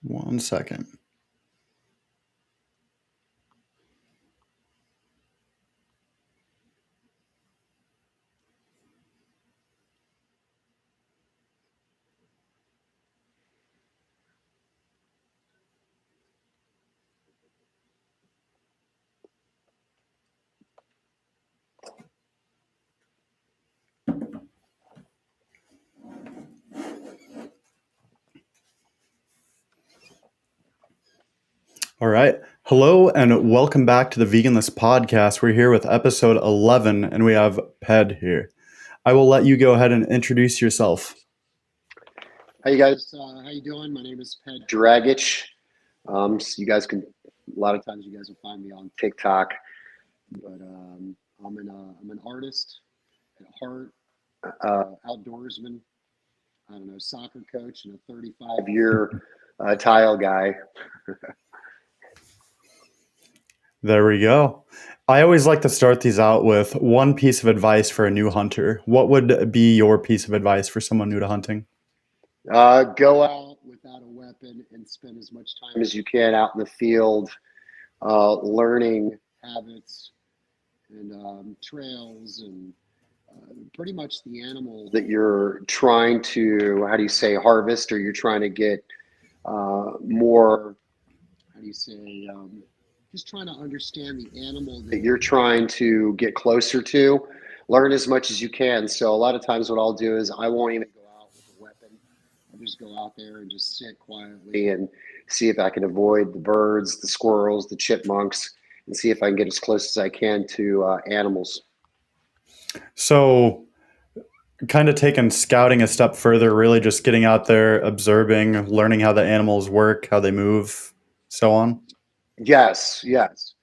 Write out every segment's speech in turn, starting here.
One second. All right. Hello and welcome back to the Veganless podcast. We're here with episode 11 and we have Ped here. I will let you go ahead and introduce yourself. Hi, you guys. How you doing? My name is Dragich. So you guys can, a lot of times you guys will find me on TikTok, but I'm an artist at heart, outdoorsman. I don't know, soccer coach, and a 35-year tile guy. There we go. I always like to start these out with one piece of advice for a new hunter. What would be your piece of advice for someone new to hunting? Go out without a weapon and spend as much time as you can out in the field, learning habits and trails and pretty much the animal that you're trying to, how do you say, harvest, or you're trying to get more, how do you say, just trying to understand the animal that you're trying to get closer to. Learn as much as you can. So a lot of times what I'll do is I won't even go out with a weapon. I'll just go out there and just sit quietly and see if I can avoid the birds, the squirrels, the chipmunks, and see if I can get as close as I can to animals. So, kind of taking scouting a step further, really just getting out there, observing, learning how the animals work, how they move, so on. Yes, yes.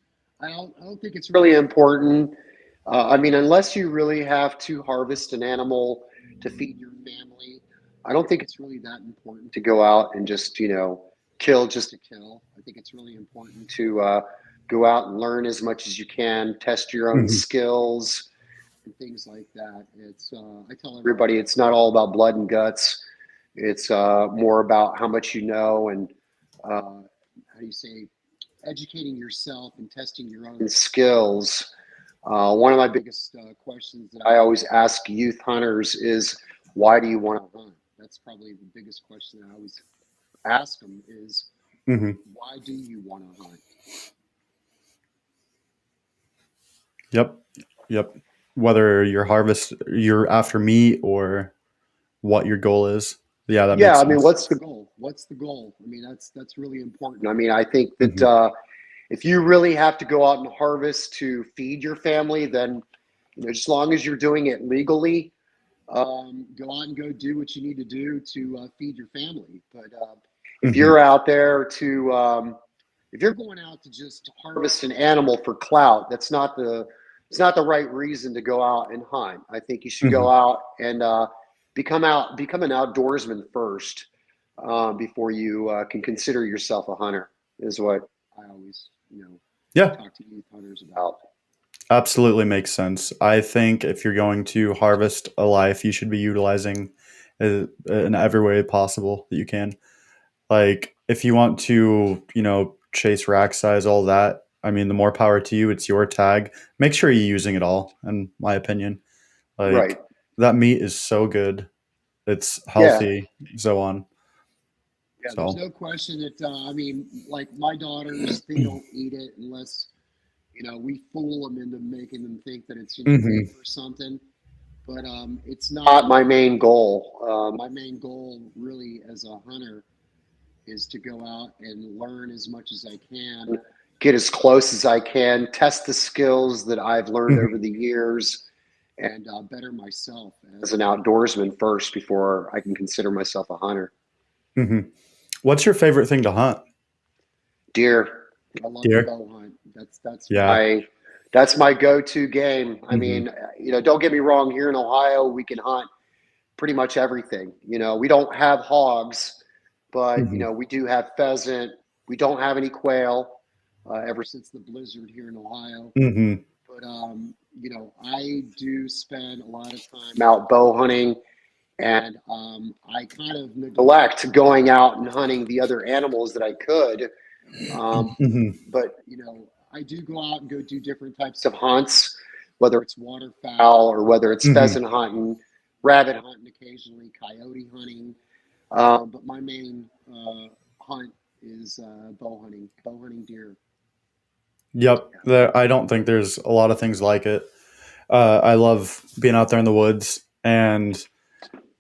I don't think it's really important. I mean, unless you really have to harvest an animal to feed your family, I don't think it's really that important to go out and just, kill just to kill. I think it's really important to go out and learn as much as you can, test your own Mhm. skills and things like that. I tell everybody it's not all about blood and guts. It's more about how much you know and how do you say, educating yourself and testing your own skills. One of my biggest questions that I always ask youth hunters is, why do you want to hunt? That's probably the biggest question I always ask them is, Mhm. why do you want to hunt? Yep. Yep. Whether you're after meat or what your goal is. Yeah, that Yeah, makes I mean, sense. what's the goal? What's the goal? I mean, that's really important. I mean, I think that Mhm. if you really have to go out and harvest to feed your family, then as long as you're doing it legally, go out and go do what you need to do to feed your family. But if Mhm. you're out there to, if you're going out to just harvest an animal for clout, it's not the right reason to go out and hunt. I think you should go Mhm. out and become an outdoorsman first before you can consider yourself a hunter. Is what I always, Yeah, talk to youth hunters about. absolutely makes sense. I think if you're going to harvest a life, you should be utilizing it in every way possible that you can. Like if you want to, chase rack size, all that. I mean, the more power to you. It's your tag. Make sure you're using it all. In my opinion, Right. like that meat is so good. It's Yeah. healthy, so on. Yeah, there's So, no question that I mean, like my daughters, they don't eat it unless we fool them into making them think that it's beef hmm or something. But it's not my main goal. My main goal, really, as a hunter, is to go out and learn as much as I can, get as close as I can, test the skills that I've learned over hmm the years, and better myself as an outdoorsman first before I can consider myself a hunter. hmm What's your favorite thing to hunt? Deer. I love to Deer. bow hunt. That's Yeah. my go-to game. I hmm mean, don't get me wrong. Here in Ohio, we can hunt pretty much everything. We don't have hogs, but hmm we do have pheasant. We don't have any quail ever since the blizzard here in Ohio. hmm But I do spend a lot of time out bow hunting and I kind of neglect going out and hunting the other animals that I could. Um, Hmm. but I do go out and go do different types of hunts, whether it's waterfowl or whether it's Hmm. pheasant hunting, rabbit hunting occasionally, coyote hunting. But my main hunt is bow hunting deer. Yep. I don't think there's a lot of things like it. I love being out there in the woods, and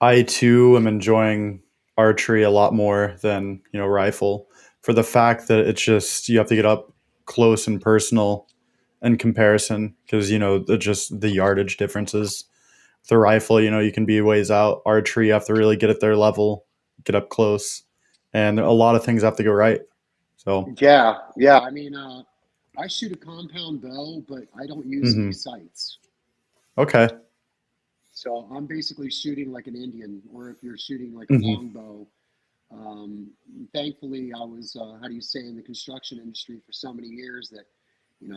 I too am enjoying archery a lot more than rifle, for the fact that it's just you have to get up close and personal in comparison, because just the yardage differences. The rifle, you can be ways out. Archery, you have to really get at their level, get up close, and a lot of things have to go right. So, Yeah, yeah. I mean, I shoot a compound bow, but I don't use any mhm. sights. Okay. So I'm basically shooting like an Indian, or if you're shooting like a Hmm. longbow. Um, Thankfully, I was, how do you say, in the construction industry for so many years that,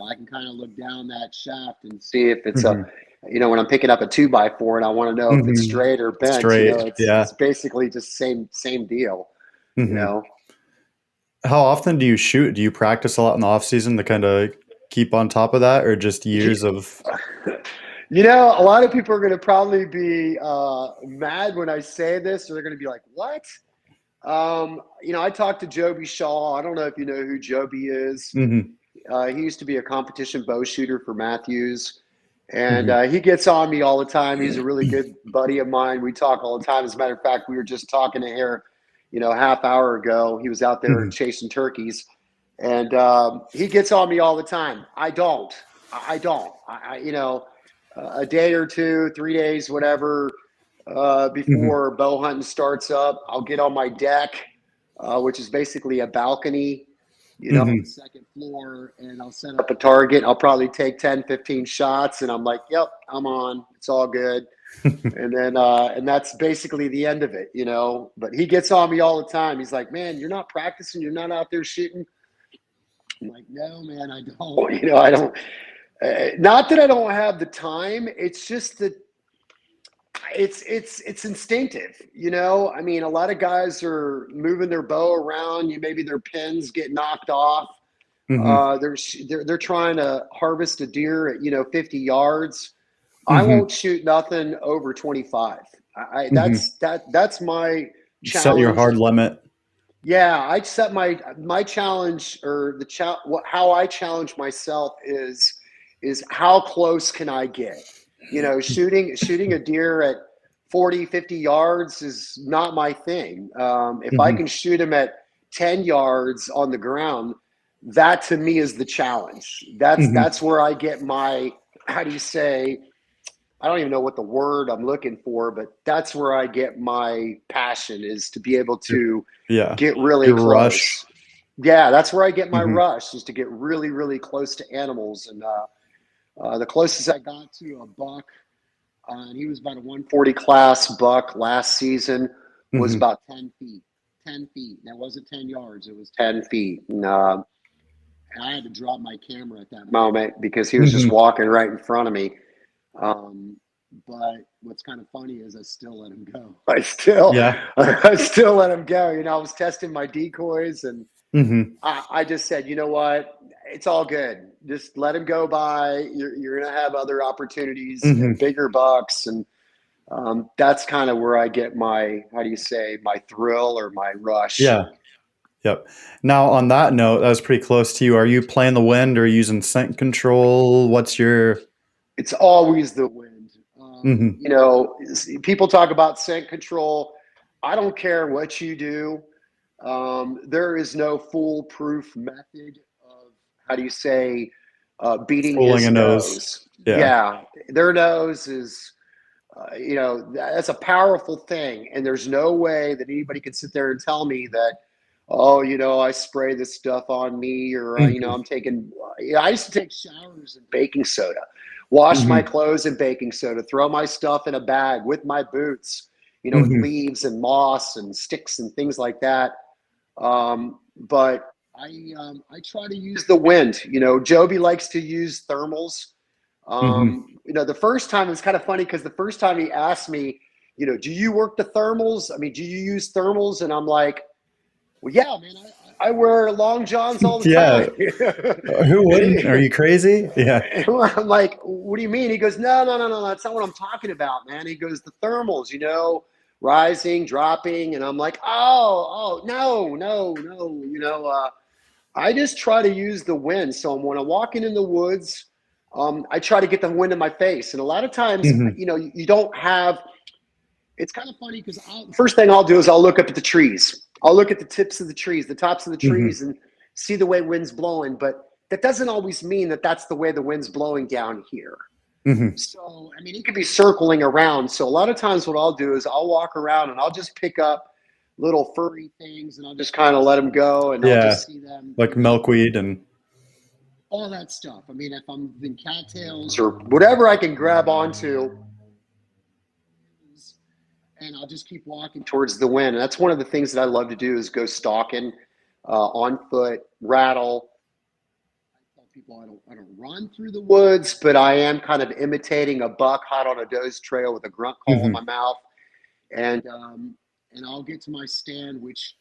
I can kind of look down that shaft and see if it's Hmm. when I'm picking up a 2x4 and I want to know if it's Hmm. straight or bent, Straight. it's Yeah. basically just same deal, you Hmm. know. How often do you shoot? Do you practice a lot in the off season to kind of keep on top of that, or just years of? A lot of people are going to probably be mad when I say this, or they're going to be like, "What?" I talked to Joby Shaw. I don't know if you know who Joby is. Hmm. He used to be a competition bow shooter for Matthews, and Hmm. he gets on me all the time. He's a really good buddy of mine. We talk all the time. As a matter of fact, we were just talking to here, half hour ago. He was out there Hmm. chasing turkeys, and he gets on me all the time. I don't. I don't. A day or two, 3 days, whatever, Hmm. before bow hunting starts up, I'll get on my deck, which is basically a balcony, on the Hmm. second floor, and I'll set up a target. I'll probably take 10, 15 shots, and I'm like, yep, I'm on. It's all good. And then, and that's basically the end of it. But he gets on me all the time. He's like, man, you're not practicing. You're not out there shooting. I'm like, no, man, I don't. I don't. Not that I don't have the time. It's just that it's instinctive. I mean, a lot of guys are moving their bow around. Maybe their pins get knocked off. Hmm. They're trying to harvest a deer at 50 yards. I Hmm. won't shoot nothing over 25. Hmm. That's my You set your challenge. hard limit. Yeah, I set my challenge, or how I challenge myself is how close can I get? Shooting a deer at 40, 50 yards is not my thing. If I Hmm. can shoot him at 10 yards on the ground, that to me is the challenge. Hmm. That's where I get my, how do you say, I don't even know what the word I'm looking for, but that's where I get my passion, is to be able to Yeah. get really Your rush. close. Yeah, that's where I get my Hmm. rush, is to get really, really close to animals. And the closest I got to a buck, and he was about a 140 class buck last season, was Hmm. about 10 feet. 10 feet. That wasn't 10 yards, it was 10 feet. And I had to drop my camera at that moment because he was just Hmm. walking right in front of me. Um, but what's kind of funny is I still let him go. Yeah. I still let him go. I was testing my decoys, and Hmm. I just said, you know what? It's all good. Just let him go by. You're going to have other opportunities, Hmm. bigger bucks. And that's kind of where I get my, how do you say, my thrill or my rush. Yeah. Yep. Now, on that note, that was pretty close to you. Are you playing the wind or using scent control? What's your? It's always the wind. Hmm. People talk about scent control. I don't care what you do. There is no foolproof method of, how do you say, beating Fooling his a nose. nose. Yeah. Yeah, their nose is, that's a powerful thing. And there's no way that anybody can sit there and tell me that, oh, I spray this stuff on me, or, Hmm. I'm taking, I used to take showers in baking soda, wash my Hmm. clothes in baking soda, throw my stuff in a bag with my boots, with Hmm. leaves and moss and sticks and things like that. But I try to use the wind. Joby likes to use thermals. Hmm. The first time, it was kind of funny because the first time he asked me, do you work the thermals? I mean, do you use thermals? And I'm like, well, yeah, man, I wear long johns all the Yeah. time. Who And wouldn't? Are you crazy? Yeah. I'm like, what do you mean? He goes, no, no, no, no, that's not what I'm talking about, man. He goes, the thermals, rising, dropping. And I'm like, oh, no, no, no. I just try to use the wind. So when I'm walking in the woods, I try to get the wind in my face. And a lot of times, Hmm. you don't have, it's kind of funny because first thing I'll do is I'll look up at the trees. I'll look at the tips of the trees, the tops of the Hmm. trees, and see the way wind's blowing. But that doesn't always mean that that's the way the wind's blowing down here. Hmm. So, I mean, it could be circling around. So a lot of times what I'll do is I'll walk around and I'll just pick up little furry things and I'll just kind of let them go and I'll Yeah. just see them, Like milkweed and. all that stuff. I mean, if I'm in cattails or whatever I can grab onto, and I'll just keep walking towards the wind. And that's one of the things that I love to do is go stalking on foot, rattle. I tell people I don't run through the woods, but I am kind of imitating a buck hot on a doe's trail with a grunt call in Hmm. my mouth, and I'll get to my stand, which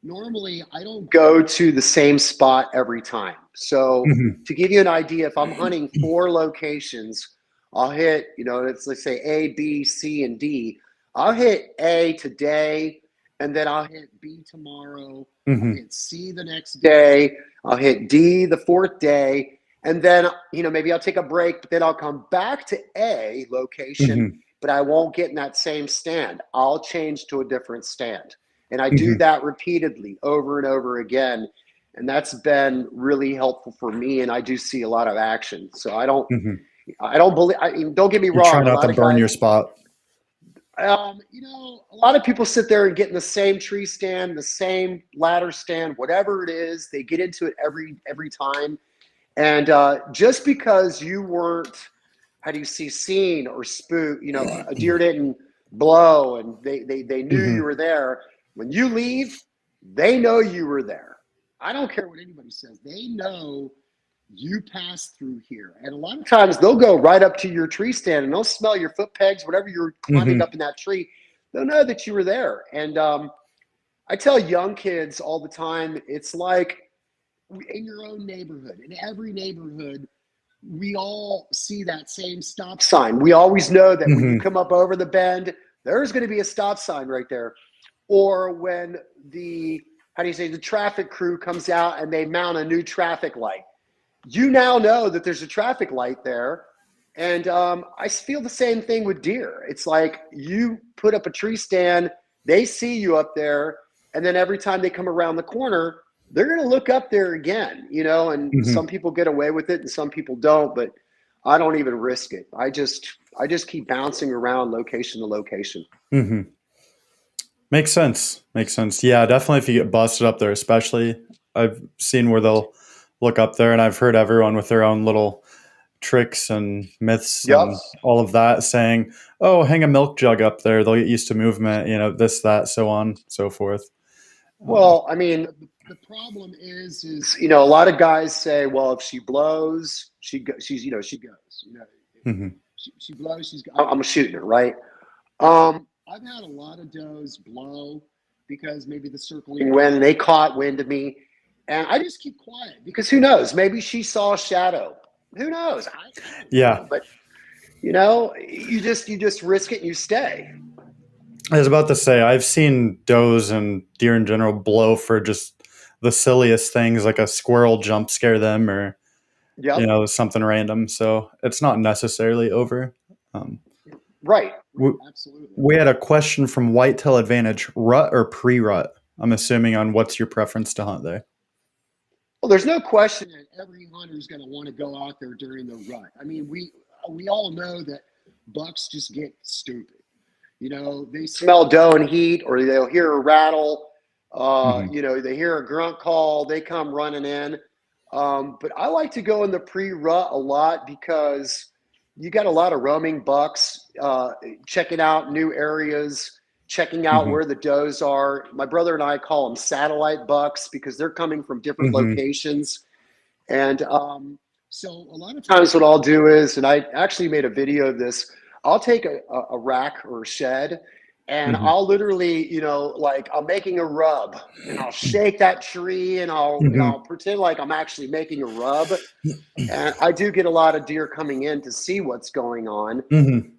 normally I don't go to the same spot every time. So Hmm. to give you an idea, if I'm hunting 4 locations, I'll hit, let's say A, B, C, and D. I'll hit A today, and then I'll hit B tomorrow. I'll Hmm. hit C the next day. I'll hit D the fourth day. And then, maybe I'll take a break, but then I'll come back to A location, Hmm. but I won't get in that same stand. I'll change to a different stand. And I do Hmm. that repeatedly over and over again. And that's been really helpful for me. And I do see a lot of action. So Hmm. I don't believe, I mean, don't get me You try wrong. A not to lot of burn guys, your spot. a lot of people sit there and get in the same tree stand, the same ladder stand, whatever it is, they get into it every time. And just because you weren't, how do you see, seen or spooked, a deer didn't blow and they knew you Hmm. were there. When you leave, they know you were there. I don't care what anybody says. They know you passed through here. And a lot of times they'll go right up to your tree stand and they'll smell your foot pegs, whatever you're climbing Hmm. up in that tree. They'll know that you were there. And I tell young kids all the time, it's like in your own neighborhood, in every neighborhood, we all see that same stop sign. We always know that when you Hmm. come up over the bend, there's going to be a stop sign right there. Or when the traffic crew comes out and they mount a new traffic light. You now know that there's a traffic light there. And I feel the same thing with deer. It's like you put up a tree stand, they see you up there, and then every time they come around the corner, they're going to look up there again, and some Hmm. people get away with it and some people don't, but I don't even risk it. I just keep bouncing around location to location. Hmm. Makes sense. Makes sense. Yeah, definitely. If you get busted up there, especially, I've seen where they'll look up there, and I've heard everyone with their own little tricks and myths Yep. and all of that saying, "Oh, hang a milk jug up there; they'll get used to movement." This, that, so on, so forth. Um, Well, I mean, the problem is a lot of guys say, well, if she blows, she goes. mhm. She blows, I'm shooting her, right? I've had a lot of does blow because maybe the circling wind, they caught wind of me, and I just keep quiet because who knows? Maybe she saw a shadow. Who knows? I don't Yeah, know, but you just risk it and you stay. I was about to say I've seen does and deer in general blow for just the silliest things, like a squirrel jump scare them, or Yep. something random. So it's not necessarily over. Um, Right. we, Right. Absolutely. we had a question from Whitetail Advantage: rut or pre-rut? I'm assuming on what's your preference to hunt there. Well, there's no question that every hunter is going to want to go out there during the rut. I mean, we all know that bucks just get stupid. They smell doe and heat, or they'll hear a rattle. Hmm. They hear a grunt call, they come running in. But I like to go in the pre-rut a lot because you got a lot of roaming bucks checking out new areas, checking out Hmm. where the does are. My brother and I call them satellite bucks because they're coming from different Hmm. locations. And so a lot of times what I'll do is, and I actually made a video of this, I'll take a rack or a shed and Mhm. I'll literally, like I'm making a rub, and I'll shake that tree, and I'll Mhm. pretend like I'm actually making a rub. And I do get a lot of deer coming in to see what's going on. Mhm.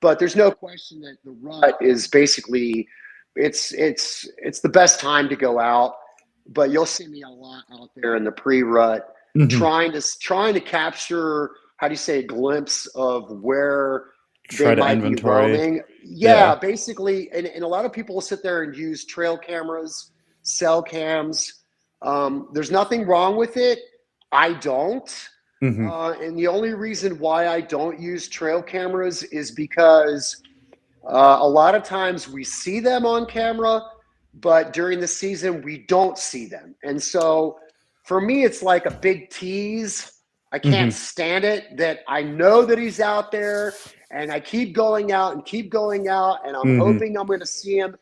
But there's no question that the rut is basically it's the best time to go out. But you'll see me a lot out there in the pre-rut, Mhm. trying to capture, how do you say, a glimpse of where they Try to might be inventory. roaming. Yeah. Yeah, basically, and a lot of people will sit there and use trail cameras, cell cams. There's nothing wrong with it. I don't. Mhm. And the only reason why I don't use trail cameras is because a lot of times we see them on camera, but during the season we don't see them. And so for me, it's like a big tease. I can't Mhm. stand it that I know that he's out there, and I keep going out and keep going out, and I'm Mhm. hoping I'm going to see him,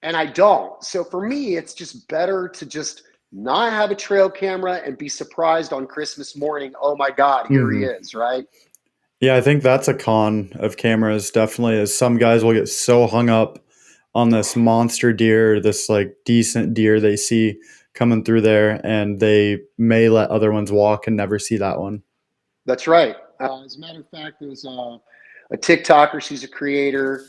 and I don't. So for me, it's just better to just not have a trail camera and be surprised on Christmas morning. Oh my God, here he Mhm. is, right? Yeah, I think that's a con of cameras, definitely, is some guys will get so hung up on this monster deer, this like decent deer they see coming through there, and they may let other ones walk and never see that one. That's right. As a matter of fact, there was a TikToker. She's a creator.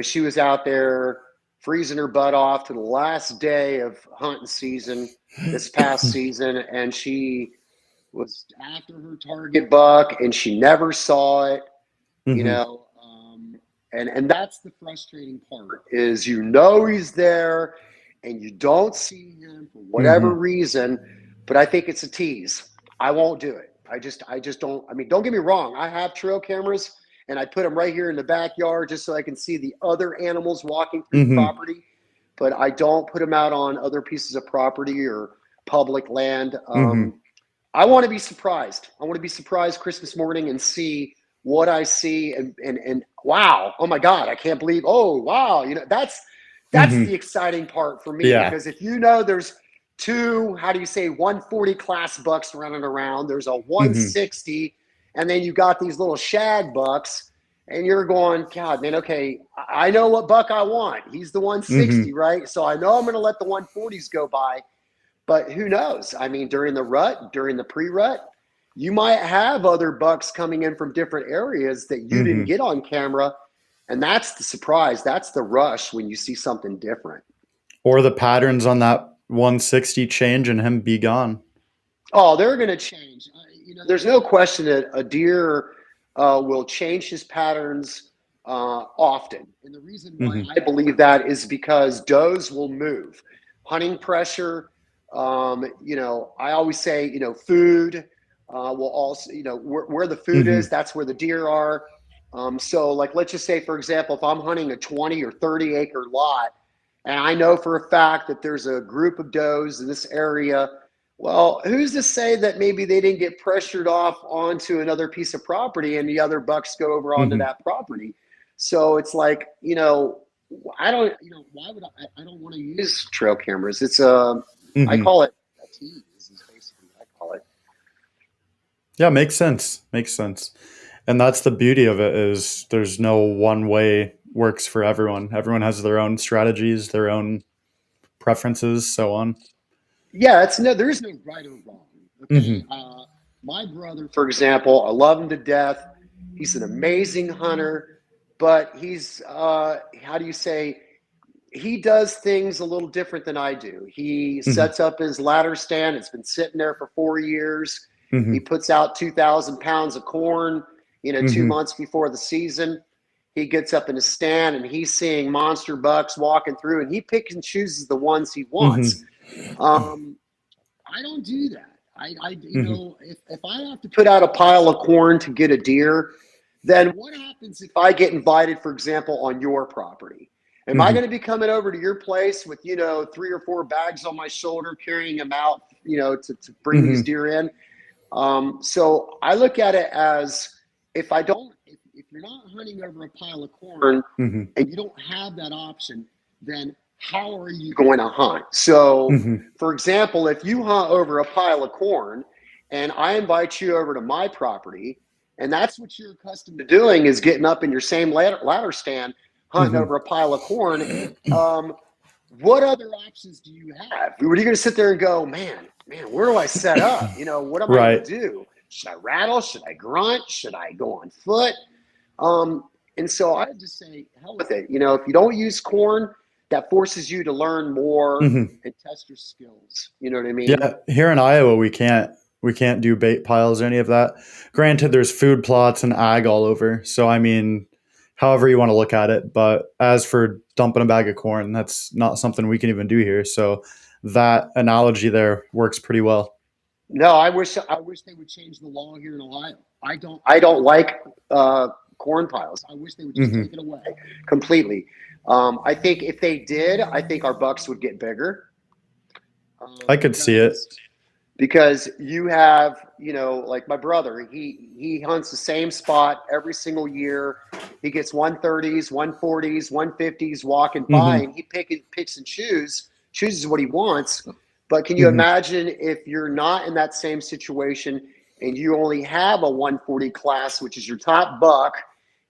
She was out there freezing her butt off to the last day of hunting season this past season, and she was after her target buck, and she never saw it. you Mhm. know and that's the frustrating part, is he's there and you don't see him for whatever Mhm. reason. But I think it's a tease. I won't do it. I just don't. I mean, don't get me wrong, I have trail cameras, and I put them right here in the backyard just so I can see the other animals walking through the Mhm. property, but I don't put them out on other pieces of property or public land. Mhm. I want to be surprised. I want to be surprised Christmas morning and see what I see, and wow, oh my God, I can't believe. Oh wow, that's the Mhm. exciting part for me, Yeah. because if there's two, how do you say, 140 class bucks running around, there's a Mhm. 160, and then you got these little shag bucks, and you're going, God, man, okay, I know what buck I want. He's the 160, Mhm. right? So I know I'm going to let the 140s go by. But who knows? I mean, during the rut, during the pre-rut, you might have other bucks coming in from different areas that you didn't Mhm. get on camera. And that's the surprise. That's the rush when you see something different. Or the patterns on that 160 change and him be gone. Oh, they're going to change. There's no question that a deer will change his patterns often. And the reason why Mhm. I believe that is because does will move. Hunting pressure, I always say, food will also, where the food is, Mhm. that's where the deer are. So, like, let's just say, for example, if I'm hunting a 20 or 30 acre lot, and I know for a fact that there's a group of does in this area, well, who's to say that maybe they didn't get pressured off onto another piece of property and the other bucks go over onto Mhm. that property? So it's like, I don't, why would I don't want to use trail cameras. I Mhm. call it a tease, is basically what I call it. Yeah, makes sense. Makes sense. And that's the beauty of it, is there's no one way works for everyone. Everyone has their own strategies, their own preferences, so on. Yeah, there is no right or wrong. Okay. Mhm. My brother, for example, I love him to death. He's an amazing hunter, but he's, how do you say, he does things a little different than I do. He Mhm. sets up his ladder stand. It's been sitting there for 4 years. He Mhm. puts out 2,000 pounds of corn, two Mhm. months before the season. He gets up in his stand and he's seeing monster bucks walking through, and he picks and chooses the ones he wants. Mhm. Um, I don't do that. Mhm. If I have to put out a pile of corn to get a deer, then what happens if I get invited, for example, on your property? Am I going Mhm. to be coming over to your place with, 3 or 4 bags on my shoulder, carrying them out, to bring these Mhm. deer in? So I look at it as, if you're not hunting over a pile of corn Mhm. and you don't have that option, then how are you going to hunt? So, Mhm. for example, if you hunt over a pile of corn and I invite you over to my property, and that's what you're accustomed to doing, is getting up in your same ladder stand, hunting Hmm. over a pile of corn. Um, what other options do you have? What are you going to sit there and go, man, where do I set up? What am I going to Right. do? Should I rattle? Should I grunt? Should I go on foot? And so I just say, hell with it. If you don't use corn, that forces you to learn more Hmm. and test your skills. You know what I mean? Yeah, here in Iowa, we can't do bait piles or any of that. Granted, there's food plots and ag all over, so I mean, however you want to look at it. But as for dumping a bag of corn, that's not something we can even do here. So that analogy there works pretty well. No, I wish they would change the law here in Ohio. I don't like corn piles. I wish they would just Hmm. take it away completely. I think if they did, I think our bucks would get bigger I could see it. because you have, like my brother, he hunts the same spot every single year. He gets 130s, 140s, 150s walking by, Hmm. and he picks and chooses what he wants. But can you Hmm. imagine if you're not in that same situation and you only have a 140 class, which is your top buck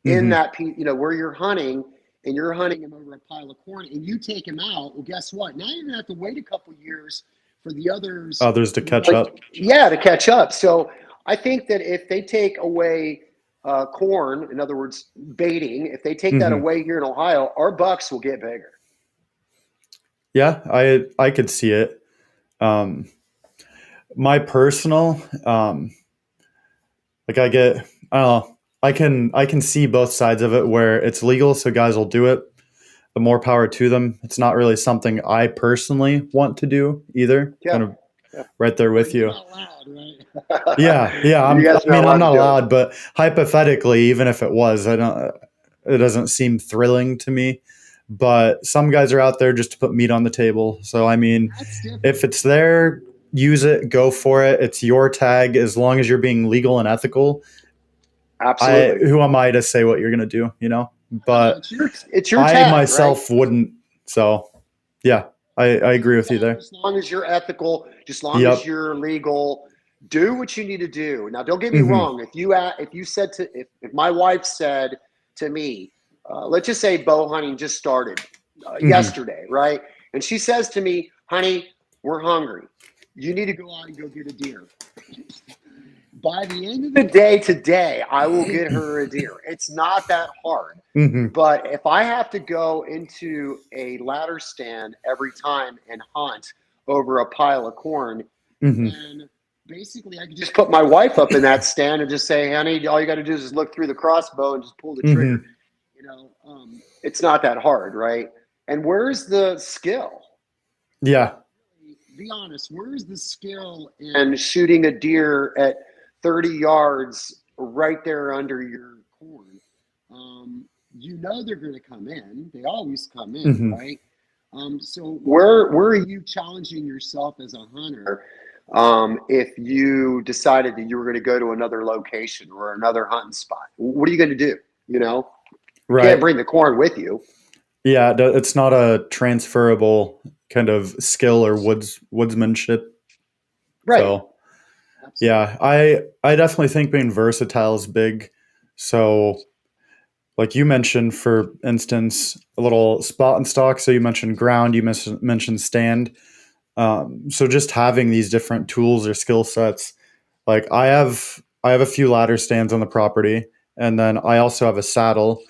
in Hmm. that, where you're hunting, and you're hunting him over a pile of corn, and you take him out? Well, guess what? Now you're gonna have to wait a couple years for the others, Others to catch up. yeah, to catch up. So I think that if they take away corn, in other words, baiting, if they take that Hmm. away here in Ohio, our bucks will get bigger. Yeah, I could see it. Um, my personal like I don't know, I can see both sides of it where it's legal, so guys will do it. The more power to them. It's not really something I personally want to do either. Yeah. Kind of Yeah. right there Well, with you're you. not allowed, Yeah, right? yeah. You guys are I not mean, I'm allowed to not do it. allowed, but hypothetically, even if it was, I don't. It doesn't seem thrilling to me. But some guys are out there just to put meat on the table. So I mean, That's different. if it's there, use it, go for it. It's your tag as long as you're being legal and ethical. I Absolutely. who am I to say what you're gonna do? No, But it's your I tag, right? myself wouldn't. So yeah, I It's agree your with you tag. there. Just long as you're ethical, just long as Yep. you're legal, do what you need to do. Now, don't get me Hmm. wrong. If you said to if my wife said to me, let's just say bow hunting just started Hmm. yesterday, right? And she says to me, "Honey, we're hungry. You need to go out and go get a deer." By the end of the day today, I will get her a deer. It's not that hard. Hmm. But if I have to go into a ladder stand every time and hunt over a pile of corn, Hmm. then basically I could just put my wife up in that stand and just say, honey, all you got to do is just look through the crossbow and just pull the trigger. Hmm. It's not that hard, right? And where's the skill? Yeah. Be honest, where's the skill in shooting a deer at 30 yards right there under your corn? They're going to come in. They always come in, Hmm. right? So where are you challenging yourself as a hunter if you decided that you were going to go to another location or another hunting spot? What are you going to do? You can't Right. bring the corn with you. Yeah. It's not a transferable kind of skill or woodsmanship. Right. So Absolutely. yeah, I definitely think being versatile is big. So like you mentioned, for instance, a little spot and stock. So you mentioned ground. You mentioned stand. So just having these different tools or skill sets. Like I have a few ladder stands on the property, and then I also have a saddle.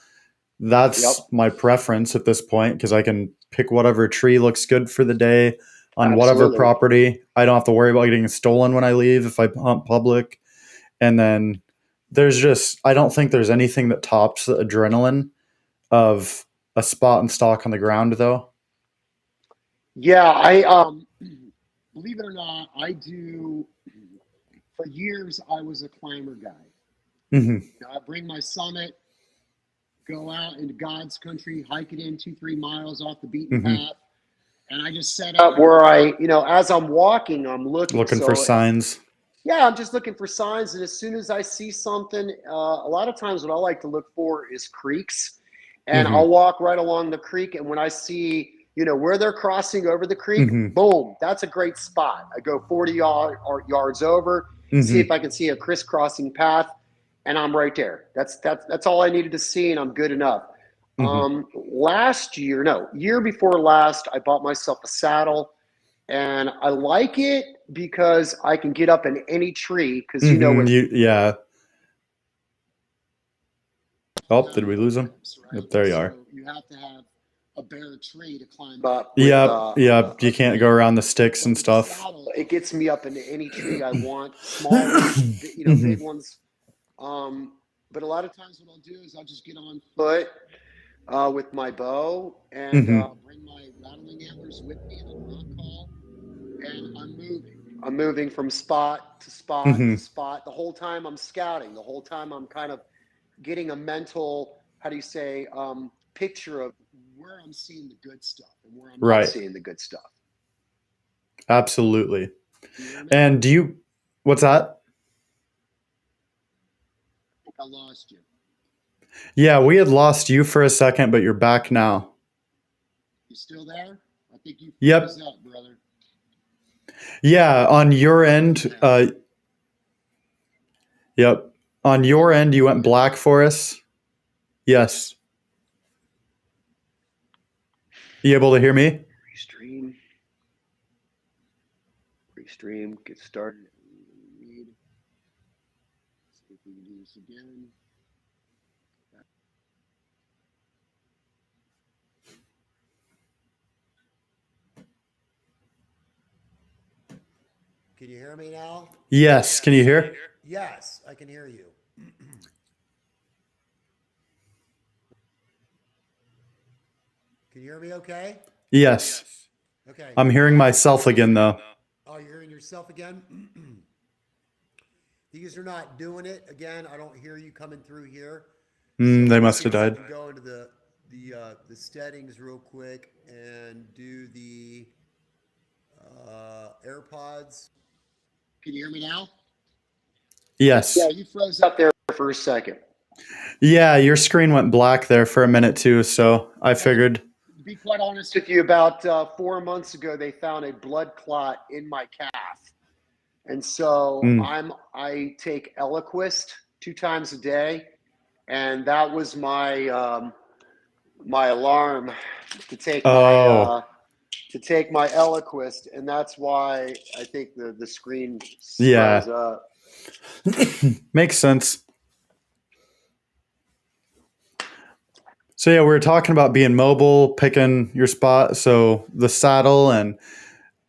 Yep. That's my preference at this point because I can pick whatever tree looks good for the day on whatever Absolutely. property. I don't have to worry about getting stolen when I leave if I hunt public. And then I don't think there's anything that tops the adrenaline of a spot and stalk on the ground, though. Yeah, I believe it or not, I do. For years, I was a climber guy. Hmm. I bring my summit, go out into God's country, hike it in 2, 3 miles off the beaten Hmm. path, and I just set up where as I'm walking, I'm looking. Looking for So signs. yeah, I'm just looking for signs, and as soon as I see something, a lot of times what I like to look for is creeks, and I'll Hmm. walk right along the creek, and when I see where they're crossing over the creek, Hmm. boom, that's a great spot. I go 40 yards over, see if Hmm. I can see a crisscrossing path, and I'm right there. That's all I needed to see, and I'm good enough. Hmm. Last year, no, year before last, I bought myself a saddle, and I like it because I can get up in any tree. Because you know, Hmm. with Yeah. you Oh, have did we no lose him? ramps, Yep, right? there you are. So you have to have a bare tree to climb up with Yep. Yep. You can't go around the sticks but and with the stuff. saddle, it gets me up into any tree I want. Small ones, Hmm. big ones. But a lot of times, what I'll do is I'll just get on foot with my bow and Hmm. bring my rattling antlers with me and a rock call, and I'm moving. I'm moving from spot to spot Hmm. to spot. The whole time I'm scouting. The whole time I'm kind of getting a mental, how do you say, picture of where I'm seeing the good stuff and where I'm not Right. seeing the good stuff. Absolutely. Can you hear me? And what's that? I think I lost you. Yeah, we had lost you for a second, but you're back now. You still there? I think you froze Yep. up, brother. Yeah, on your Go end, ahead. yep. On Can your end, you you went hear me black now? for us. Yes. You able to hear me? Restream. Restream. Get started. Read. See if we can do this again. Can you hear me now? Yes. Can you hear? Yes, I can hear you. Can you hear me okay? Yes. Okay. I'm hearing myself again though. Oh, you're hearing yourself again? These are not doing it again. I don't hear you coming through here. So They let me must see have if I died. can go into the settings real quick and do the AirPods. Can you hear me now? Yeah, Yes. you froze up there for a second. Yeah, your screen went black there for a minute too, so I And figured. to be quite honest with you, about 4 months ago, they found a blood clot in my calf, and so Mm. I take Eliquist 2 times a day, and that was my alarm to take Oh, my Eliquist, and that's why I think the screen froze yeah. up. Makes sense. So yeah, we were talking about being mobile, picking your spot. So the saddle, and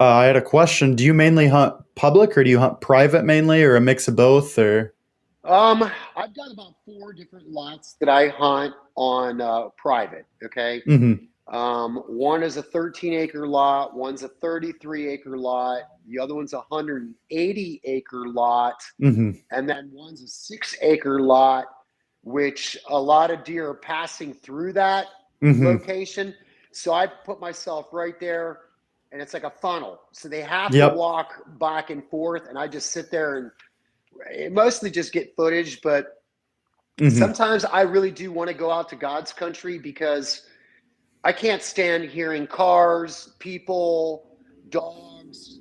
I had a question. Do you mainly hunt public, or do you hunt private mainly, or a mix of both? Or I've got about 4 different lots that I hunt on private. Okay. hmm. One is a 13-acre lot, one's a 33-acre lot, the other one's a 180-acre lot, Hmm. and then one's a 6-acre lot, which a lot of deer are passing through that Hmm. location. So I put myself right there, and it's like a funnel. So they have to Yep. walk back and forth, and I just sit there and mostly just get footage. But Hmm. sometimes I really do want to go out to God's country because I can't stand hearing cars, people, dogs,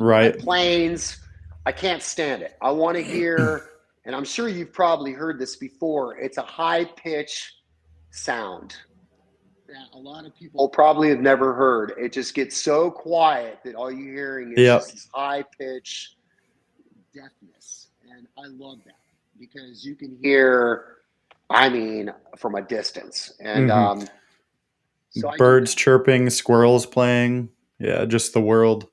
Right. planes. I can't stand it. I want to hear, and I'm sure you've probably heard this before, it's a high pitch sound that a lot of people probably have never heard. It just gets so quiet that all you're hearing is Yep. just this high pitch deafness. And I love that because you can hear, I mean, from a distance. And Hmm. so I do Birds that. chirping, squirrels playing. Yeah, just the world.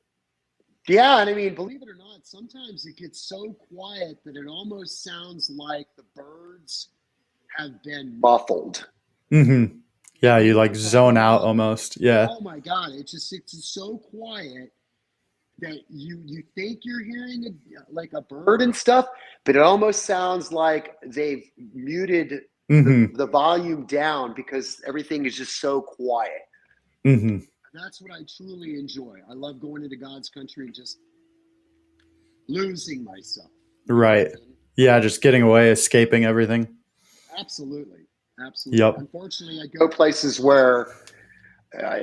Yeah, and I mean, believe it or not, sometimes it gets so quiet that it almost sounds like the birds have been muffled. Hmm. You Yeah, know you what like I'm talking zone out about? almost. Yeah. Oh my God, it's so quiet that you think you're hearing like a bird and stuff, but it almost sounds like they've muted Hmm. the volume down because everything is just so quiet. Hmm. That's what I truly enjoy. I love going into God's country and just losing myself. You know what Right. I mean? Yeah, just getting away, escaping everything. Absolutely. Absolutely. Yep. Unfortunately, I go places where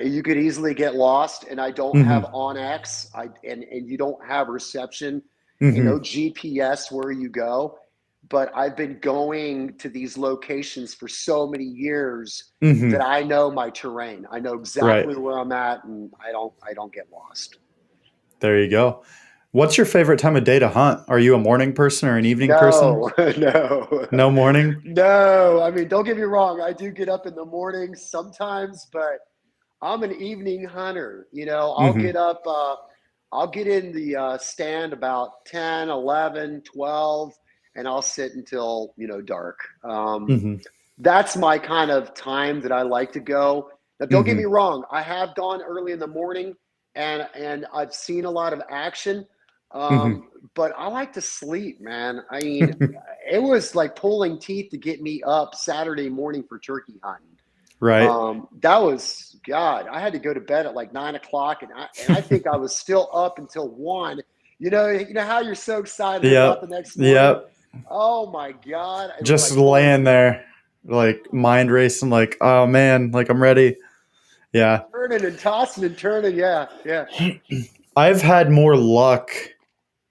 you could easily get lost, and I don't have Hmm. OnX, and you don't have reception and no Hmm. GPS where you go. but I've been going to these locations for so many years that Hmm. I know my terrain. I know Right. exactly where I'm at, and I don't get lost. There you go. What's your favorite time of day to hunt? Are you a morning person or an evening person? No, no, No morning? no. I mean, don't get me wrong. I do get up in the morning sometimes, but I'm an evening hunter. I'll Hmm. get up, I'll get in the stand about 10, 11, 12, and I'll sit until, dark. Hmm. That's my kind of time that I like to go. Now, don't get me Hmm. wrong. I have gone early in the morning, and I've seen a lot of action. Hmm. But I like to sleep, man. I mean, it was like pulling teeth to get me up Saturday morning for turkey hunting. Right. That was God. I had to go to bed at like 9 o'clock, and I think I was still up until 1. You know how you're so excited about Yep. the next morning. Yep. Oh my God! It was Just like pulling laying there, like mind racing, like, oh man, like I'm ready. Yeah. turning and tossing and turning. Yeah, yeah. I've had more luck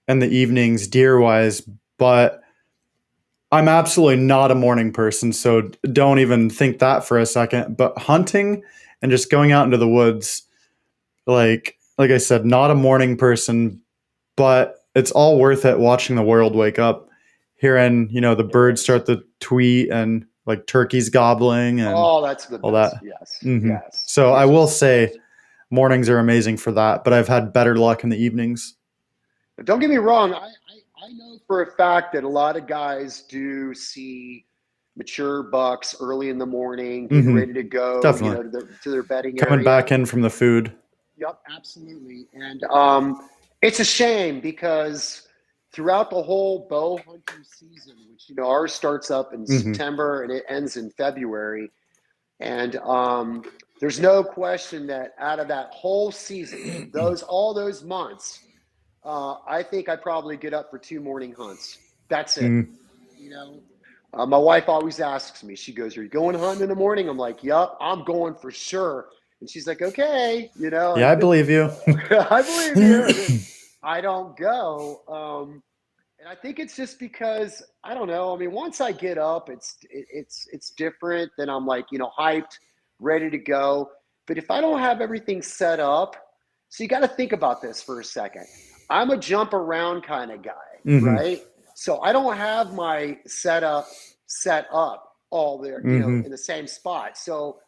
in the evenings deer wise, but I'm absolutely not a morning person, so don't even think that for a second. But hunting and just going out into the woods, like I said, not a morning person, but it's all worth it watching the world wake up, hearing, the It birds is. start to tweet and like turkeys gobbling and Oh, that's the all best. that. Yes, Hmm. yes. So I It's will just say mornings are amazing for that, but I've had better luck in the evenings. But don't get me wrong. I know for a fact that a lot of guys do see mature bucks early in the morning, getting Hmm. ready to go, Definitely. to their bedding Coming area. back in from the food. Yep, absolutely. And it's a shame because throughout the whole bow hunting season, which ours starts up in Hmm. September and it ends in February, and there's no question that out of that whole season, all those months, I think I probably get up for 2 morning hunts. That's it. Mm. You know, my wife always asks me. She goes, "Are you going hunting in the morning?" I'm like, "Yup, I'm going for sure." And she's like, "Okay," Yeah, I and believe you. I believe you. And then I don't go. And I think it's just because I don't know. I mean, once I get up, it's different. Then I'm like, hyped, ready to go. But if I don't have everything set up, so you got to think about this for a second. I'm a jump around kind of guy, Hmm. right? So I don't have my setup set up all there, Hmm. in the same spot. So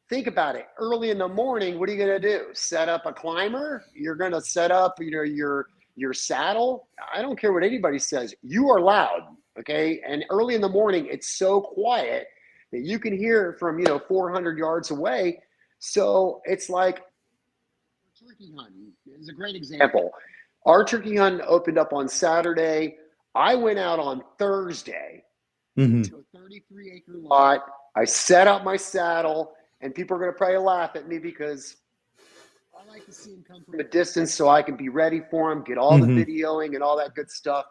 think about it. Early in the morning, what are you going to do? Set up a climber? You're going to set up, your saddle. I don't care what anybody says. You are loud, okay? And early in the morning, it's so quiet that you can hear it from 400 yards away. So it's like turkey hunting is a great example. Our turkey hunt opened up on Saturday. I went out on Thursday Hmm. to a 33-acre lot. I set up my saddle, and people are going to probably laugh at me because I like to see them come from a distance so I can be ready for them, get all the Hmm. videoing and all that good stuff.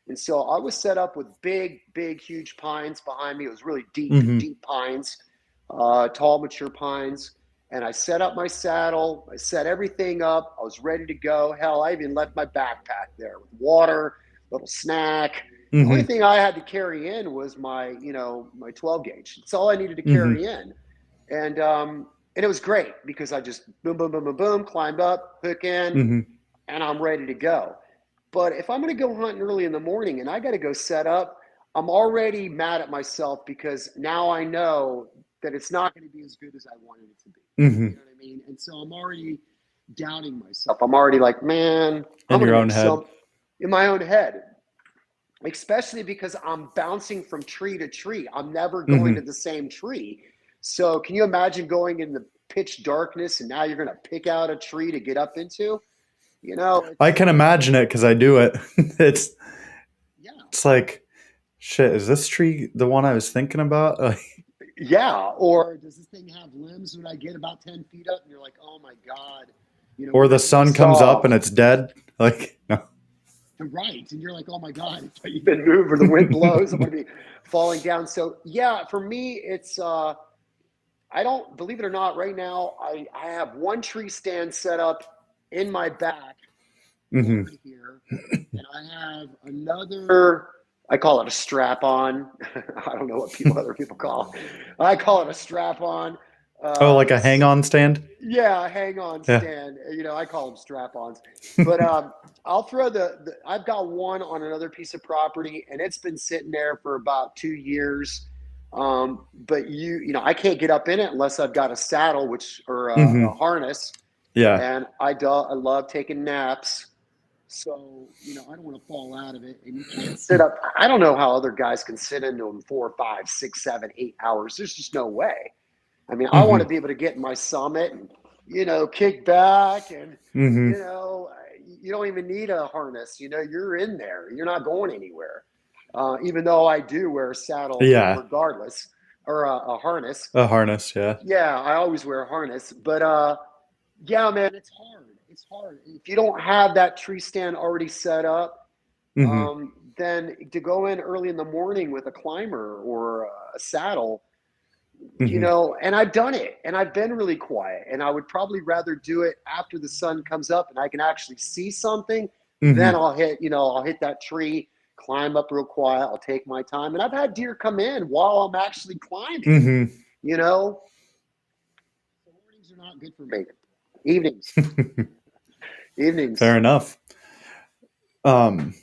And so I was set up with big, big, huge pines behind me. It was really deep, Hmm. deep pines, tall, mature pines. And I set up my saddle. I set everything up. I was ready to go. Hell, I even left my backpack there with water, little snack. The only Hmm. thing I had to carry in was my 12 gauge. That's all I needed to Hmm. carry in. And it was great because I just boom, boom, boom, boom, boom, climbed up, hook in, Hmm. and I'm ready to go. But if I'm going to go hunting early in the morning and I got to go set up, I'm already mad at myself because now I know that it's not going to be as good as I wanted it to be. You Hmm. know what I mean? And so I'm already doubting myself. I'm already like, man, I'm In going your to own make head. some in my own head, especially because I'm bouncing from tree to tree. I'm never going to Hmm. the same tree. So can you imagine going in the pitch darkness and now you're going to pick out a tree to get up into? I It's can imagine it because I do it. it's yeah. it's like, shit. Is this tree the one I was thinking about? Yeah, or does this thing have limbs when I get about 10 feet up and you're like, oh my God, Or the what I sun comes up saw? and it's dead. Like, no. Right. And you're like, oh my God, you've been moved or the wind blows, I'm going to be falling down. So, yeah, for me, I don't believe it or not, right now, I have one tree stand set up in my back Hmm. barn here, and I have another. I call it a strap on. I don't know what people other people call it. I call it a strap on. Oh, like a It's hang-on stand? Yeah, hang on Yeah. stand. I call them strap-ons. But I'll throw I've got one on another piece of property, and it's been sitting there for about 2 years. But I can't get up in it unless I've got a saddle, which or a Hmm. harness, Yeah. and I love taking naps. So I don't want to fall out of it, and you can't sit up. I don't know how other guys can sit into them 4, 5, 6, 7, 8 hours. There's just no way. I mean, I want to Hmm. be able to get in my summit and, kick back and, you Hmm. know, you don't even need a harness. You're in there. You're not going anywhere. Even though I do wear a saddle Yeah. regardless or a harness. A harness, yeah. Yeah, I always wear a harness. But yeah, man, it's hard. It's hard. If you don't have that tree stand already set up, Hmm. then to go in early in the morning with a climber or a saddle, Hmm. and I've done it and I've been really quiet, and I would probably rather do it after the sun comes up and I can actually see something. Then Hmm. I'll hit that tree, climb up real quiet. I'll take my time. And I've had deer come in while I'm actually climbing, Hmm. you know. So mornings are not good for me. Evenings. Fair Evenings. enough. Um,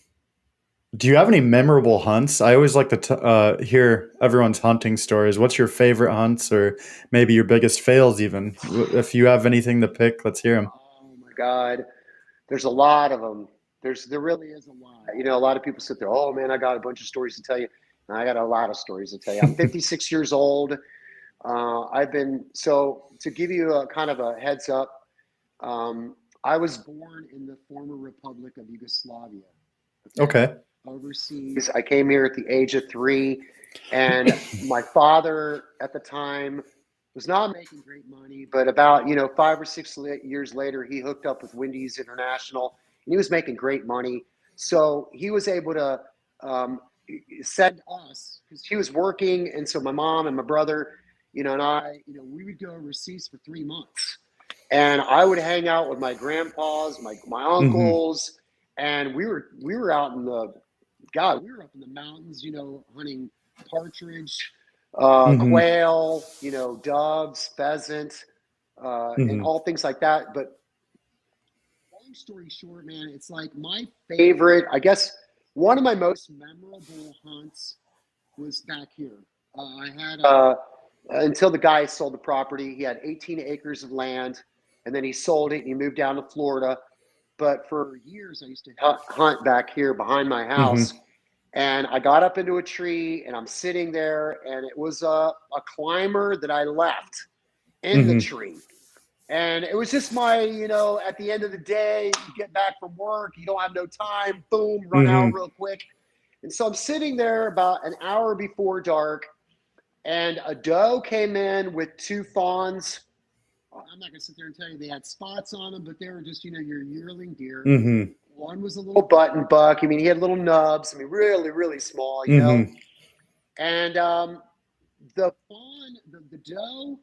do you have any memorable hunts? I always like to hear everyone's hunting stories. What's your favorite hunts, or maybe your biggest fails? Even if you have anything to pick, let's hear them. Oh my God. There's a lot of them. There really is a lot. A lot of people sit there, oh man, I got a bunch of stories to tell you. And I got a lot of stories to tell you. I'm 56 years old. So to give you a kind of a heads up, I was born in the former Republic of Yugoslavia. Okay. Okay. Overseas. I came here at the age of 3, and my father at the time was not making great money, but about 5 or 6 years later, he hooked up with Wendy's International, and he was making great money. So he was able to um, send us because he was working, and so my mom and my brother, and I, we would go overseas for 3 months, and I would hang out with my grandpas, my Hmm. uncles, and we were out in the God, we were up in the mountains, hunting partridge, Hmm. quail, doves, pheasant, and Hmm. all things like that. But long story short, man, it's like my favorite. I guess one of my most memorable hunts was back here. I had until the guy sold the property. He had 18 acres of land, and then he sold it and he moved down to Florida. But for years, I used to hunt back here behind my house. Hmm. And I got up into a tree and I'm sitting there, and it was a climber that I left in the Hmm. tree. And it was just at the end of the day, you get back from work, you don't have no time, boom, run out Hmm. real quick. And so I'm sitting there about an hour before dark, and a doe came in with 2 fawns. I'm not going to sit there and tell you they had spots on them, but they were just, your yearling deer. Hmm. One was a little button buck. I mean, he had little nubs. I mean, really, really small. Hmm. And the fawn, the doe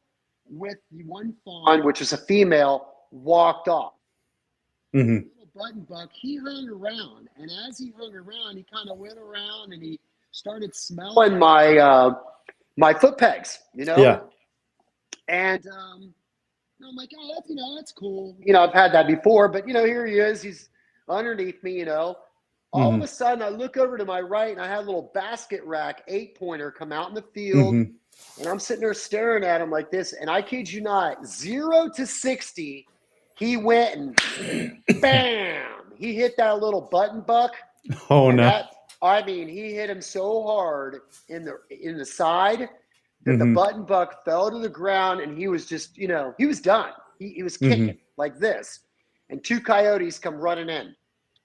with the one fawn, which is a female, walked off. The Hmm. little button buck, he hung around. And as he hung around, he kind of went around and he started smelling my foot pegs. Yeah. And I'm like, oh, that's cool. I've had that before, but here he is. He's underneath me. All of a Hmm. sudden, I look over to my right, and I had a little basket rack 8-pointer come out in the field, Hmm. and I'm sitting there staring at him like this. And I kid you not, 0 to 60, he went and bam! He hit that little button buck, Oh and no. I mean, he hit him so hard in the side that the Hmm. button buck fell to the ground, and he was just, he was done. He was Hmm. kicking like this, and 2 coyotes come running in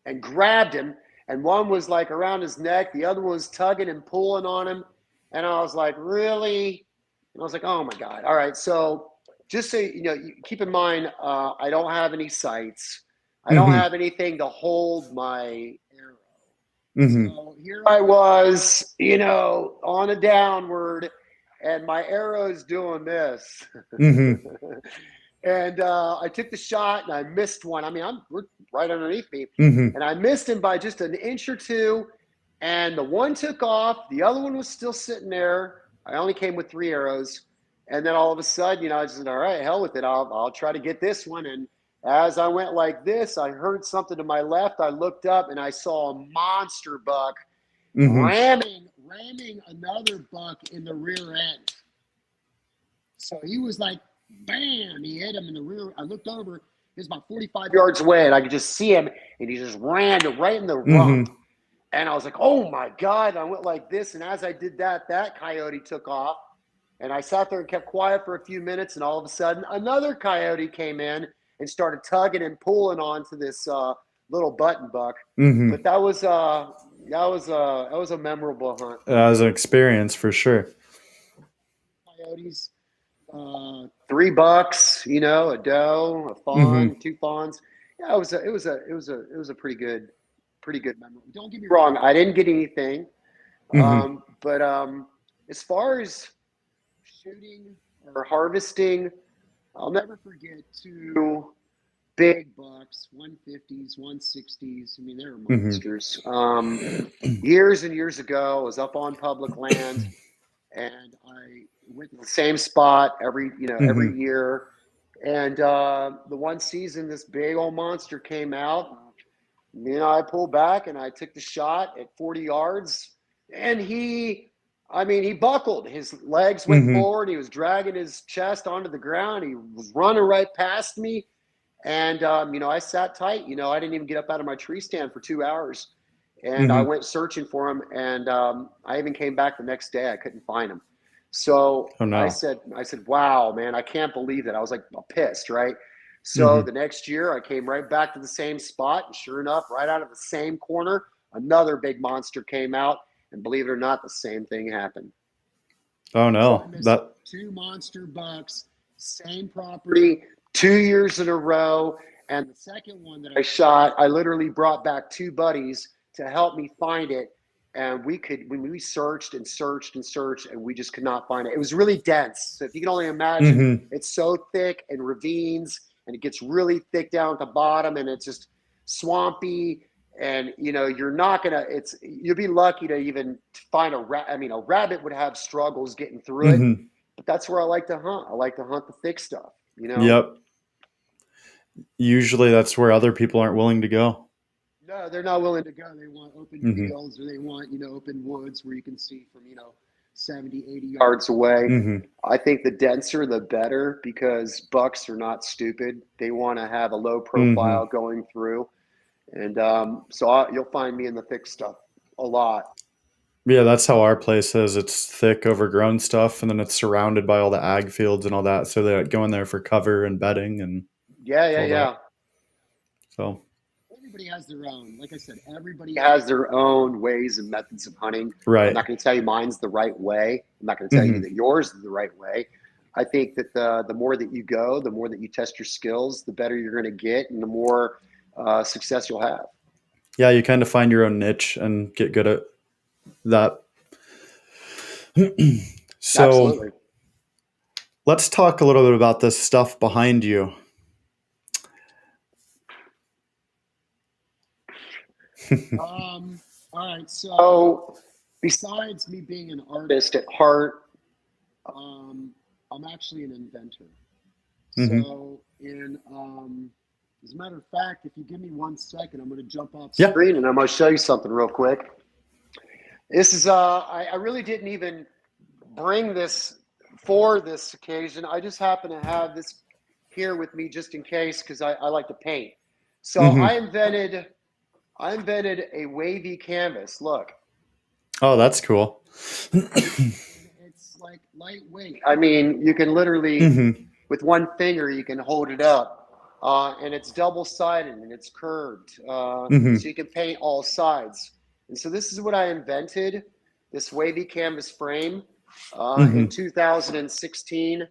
and grabbed him, and one was like around his neck, the other one was tugging and pulling on him, and I was like, really? And I was like, oh my God. All right, so just so keep in mind, I don't have any sights. I don't Hmm. have anything to hold my arrow. Hmm. So here I was, on a downward, and my arrow's doing this. Hmm. And I took the shot and I missed one. I mean, we're right underneath me, Hmm. and I missed him by just an inch or two. and the one took off. The other one was still sitting there. I only came with 3 arrows. And then all of a sudden, I just said, all right, hell with it. I'll try to get this one. And as I went like this, I heard something to my left. I looked up and I saw a monster buck Mm-hmm. ramming another buck in the rear end. So he was like, bam, he hit him in the rear. I looked over, he was about 45 yards away, and I could just see him, and he just ran right in the rump. Mm-hmm. And I was like, oh my God. And I went like this. And as I did that, that coyote took off. And I sat there and kept quiet for a few minutes. And all of a sudden, another coyote came in and started tugging and pulling onto this little button buck. Mm-hmm. But that was a memorable hunt. As an experience for sure. Coyotes, 3 bucks, a doe, a Mm-hmm. fawn, 2 fawns. Yeah, it was a pretty good memory. Don't get me wrong, I didn't get anything, Mm-hmm. but as far as shooting or harvesting, I'll never forget 2 big bucks, 150s, 160s. I mean, they were Mm-hmm. monsters. Years and years ago, I was up on public land, and I went to the same spot every Mm-hmm. year. And the one season, this big old monster came out. I pulled back and I took the shot at 40 yards, and he buckled. His legs went Mm-hmm. forward. He was dragging his chest onto the ground. He was running right past me. And, I sat tight. I didn't even get up out of my tree stand for 2 hours. And I Mm-hmm. went searching for him. And I even came back the next day. I couldn't find him. So Oh I no. said, wow, man, I can't believe that. I was like pissed, right? So Mm-hmm. the next year, I came right back to the same spot. And sure enough, right out of the same corner, another big monster came out. And believe it or not, the same thing happened. Oh So I no. missed That. 2 monster bucks, same property, 2 years in a row. And the second one that I shot, I literally brought back 2 buddies to help me find it. And when we searched and searched and searched, and we just could not find it. It was really dense. So if you can only imagine, Mm-hmm. it's so thick and ravines, and it gets really thick down at the bottom, and it's just swampy. And you're not gonna. You'll be lucky to even find a rat. I mean, a rabbit would have struggles getting through it, Mm-hmm. but that's where I like to hunt. I like to hunt the thick stuff. Yep. Usually that's where other people aren't willing to go. No, they're not willing to go. They want open Mm-hmm. fields, or they want open woods where you can see from 70, 80 yards away. Mm-hmm. I think the denser the better, because bucks are not stupid. They want to have a low Mm-hmm. profile going through, and you'll find me in the thick stuff a lot. Yeah, that's how our place is. It's thick, overgrown stuff, and then it's surrounded by all the ag fields and all that. So they go in there for cover and bedding and Yeah, yeah, all that. yeah. So. Everybody has their own. Like I said, everybody has their own ways and methods of hunting. I'm Right. not going to tell you mine's the right way. I'm not going to tell you Mm-hmm. that yours is the right way. I think that the more that you go, the more that you test your skills, the better you're going to get, and the more success you'll have. Yeah, you kind of find your own niche and get good at that. So Absolutely. let's talk a little bit about this stuff behind you. All right. So besides me being an artist at heart, I'm actually an inventor. Mm-hmm. So, as a matter of fact, if you give me 1 second, I'm going to jump off Yeah. screen and I'm going to show you something real quick. This is I really didn't even bring this for this occasion. I just happen to have this here with me just in case, because I like to paint. So Mm-hmm. I invented a wavy canvas. Look. Oh, that's cool. It's like lightweight. I mean, you can literally, Mm-hmm. with one finger, you can hold it up. And it's double-sided and it's curved. Mm-hmm. So you can paint all sides. And so this is what I invented, this wavy canvas frame in 2016.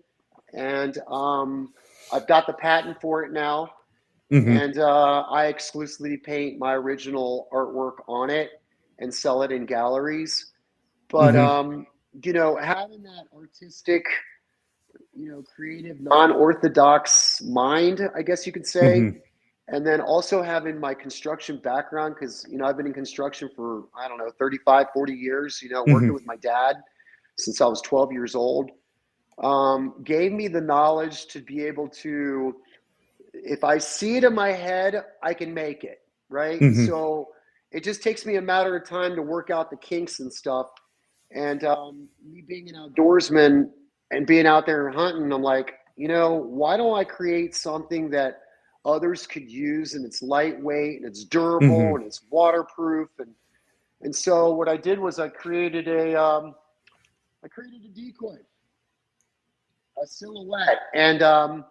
And I've got the patent for it now. Mm-hmm. And I exclusively paint my original artwork on it and sell it in galleries. But Mm-hmm. having that artistic, creative, non-orthodox mind, I guess you could say, Mm-hmm. And then also having my construction background, because, I've been in construction for, I don't know, 35, 40 years, working Mhm. with my dad since I was 12 years old, gave me the knowledge to be able to, if I see it in my head, I can make it, right? Mhm. So it just takes me a matter of time to work out the kinks and stuff. And me being an outdoorsman and being out there hunting, I'm like, why don't I create something that others could use, and it's lightweight and it's durable Mhm. and it's waterproof, and so what I did was I created a decoy, a silhouette, and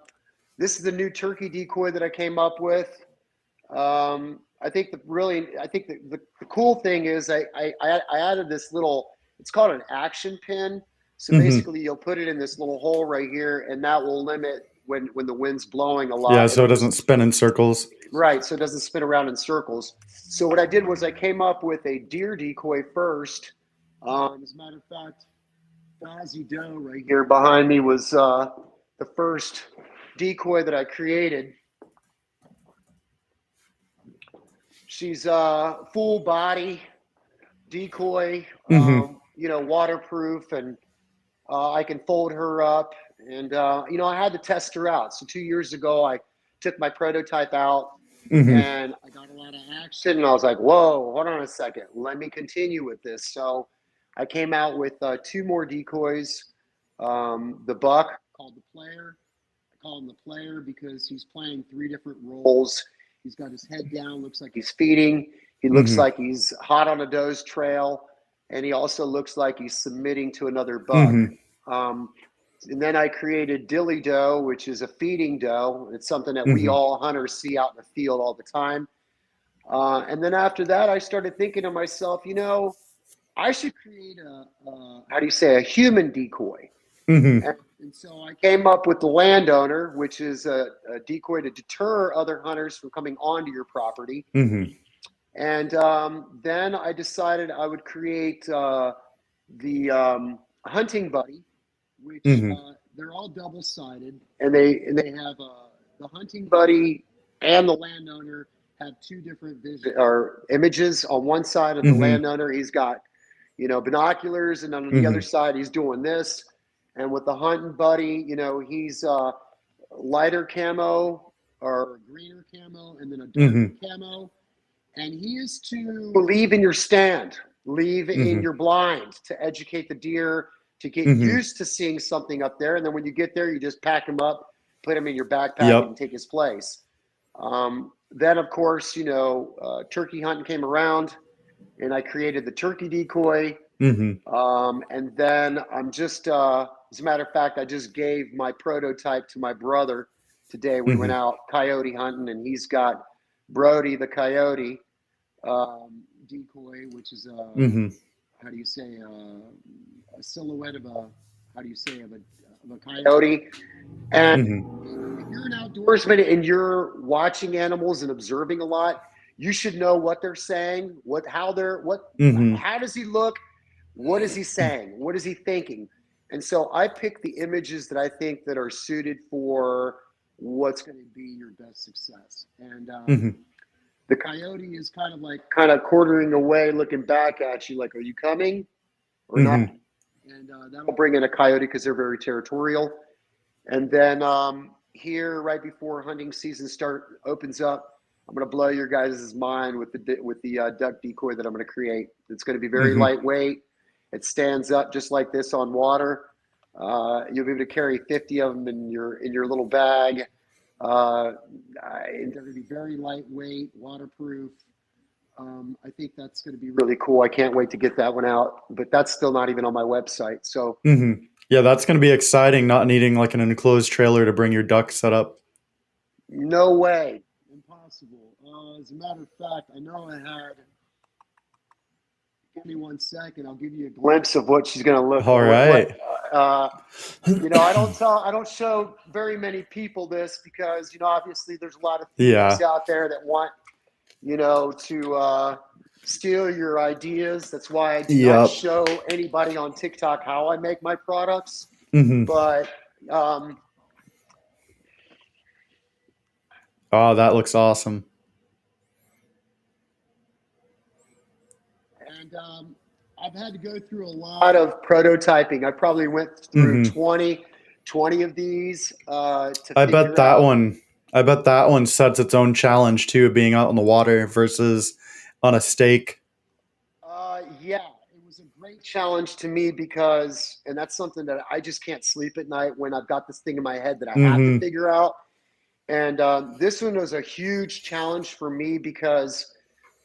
this is the new turkey decoy that I came up with. I think the cool thing is I added this little, it's called an action pin. So Mhm. basically you'll put it in this little hole right here, and that will limit when the wind's blowing a Yeah, lot, so it'll it doesn't just, spin in circles. right, so it doesn't spin around in circles. So what I did was I came up with a deer decoy first. As a matter of fact, Fozzie Doe right here behind me was the first decoy that I created. She's a full body decoy, Mhm. waterproof, and I can fold her up. And I had to test her out. So 2 years ago, I took my prototype out, Mhm. and I got a lot of action. And I was like, "Whoa, hold on a second, let me continue with this." So I came out with two more decoys. The buck, called the player. I call him the player because he's playing three different roles. He's got his head down, looks like he's feeding. He looks Mhm. like he's hot on a doe's trail, and he also looks like he's submitting to another buck. Mhm. Um, and then I created dilly doe, which is a feeding doe. It's something that we Mhm. all hunters see out in the field all the time. And then after that, I started thinking to myself, I should create how do you say, a human decoy. Mhm. And so I came up with the landowner, which is a decoy to deter other hunters from coming onto your property. Mhm. And then I decided I would create the hunting buddy, which Mhm. they're all double sided, and they have the hunting buddy and the landowner have two different vision or images. On one side of the Mhm. landowner, he's got binoculars, and on the other Mhm. side, he's doing this. And with the hunting buddy, he's lighter camo or greener camo, and then a darker Mhm. camo. And he is to leave in your stand, leave in Mhm. your blind to educate the deer to get Mhm. used to seeing something up there. And then when you get there, you just pack him up, put him in your backpack, and Yep. take his place. Then, of course, turkey hunting came around, and I created the turkey decoy. Mhm. And then as a matter of fact, I just gave my prototype to my brother today. We went Mhm. out coyote hunting, and he's got Brody the coyote decoy, which is Mhm. how do you say, a silhouette of a, how do you say, of a coyote. And Mhm. if you're an outdoorsman and you're watching animals and observing a lot, you should know what they're saying, Mhm. how does he look, what is he saying, what is he thinking. And so I pick the images that I think that are suited for what's going to be your best success. And Mhm. the coyote is kind of quartering away, looking back at you, like, are you coming or not? Mhm. And that'll bring in a coyote because they're very territorial. And then here, right before hunting season opens up, I'm going to blow your guys' mind with the duck decoy that I'm going to create. It's going to be very Mhm. lightweight. It stands up just like this on water. You'll be able to carry 50 of them in your little bag. They're going to be very lightweight, waterproof. I think that's going to be really cool. I can't wait to get that one out, but that's still not even on my website. So Mhm. Yeah, that's gonna be exciting. Not needing like an enclosed trailer to bring your duck set up. no way, impossible. As a matter of fact, I know I had. Give me 1 second. I'll give you a glimpse of what she's going to look. All What right. uh, I don't show very many people this because obviously there's a lot of thieves Yeah. out there that want to steal your ideas. That's why I do not Yep. show anybody on TikTok how I make my products. Mhm. But um, Oh, that looks awesome. And I've had to go through a lot of prototyping. I probably went through Hmm. 20 of these to I bet figure that out. one. I bet that one sets its own challenge too, being out in the water versus on a stake. Yeah, it was a great challenge to me because, and that's something that I just can't sleep at night when I've got this thing in my head that I have to Hmm. figure out. And this one was a huge challenge for me because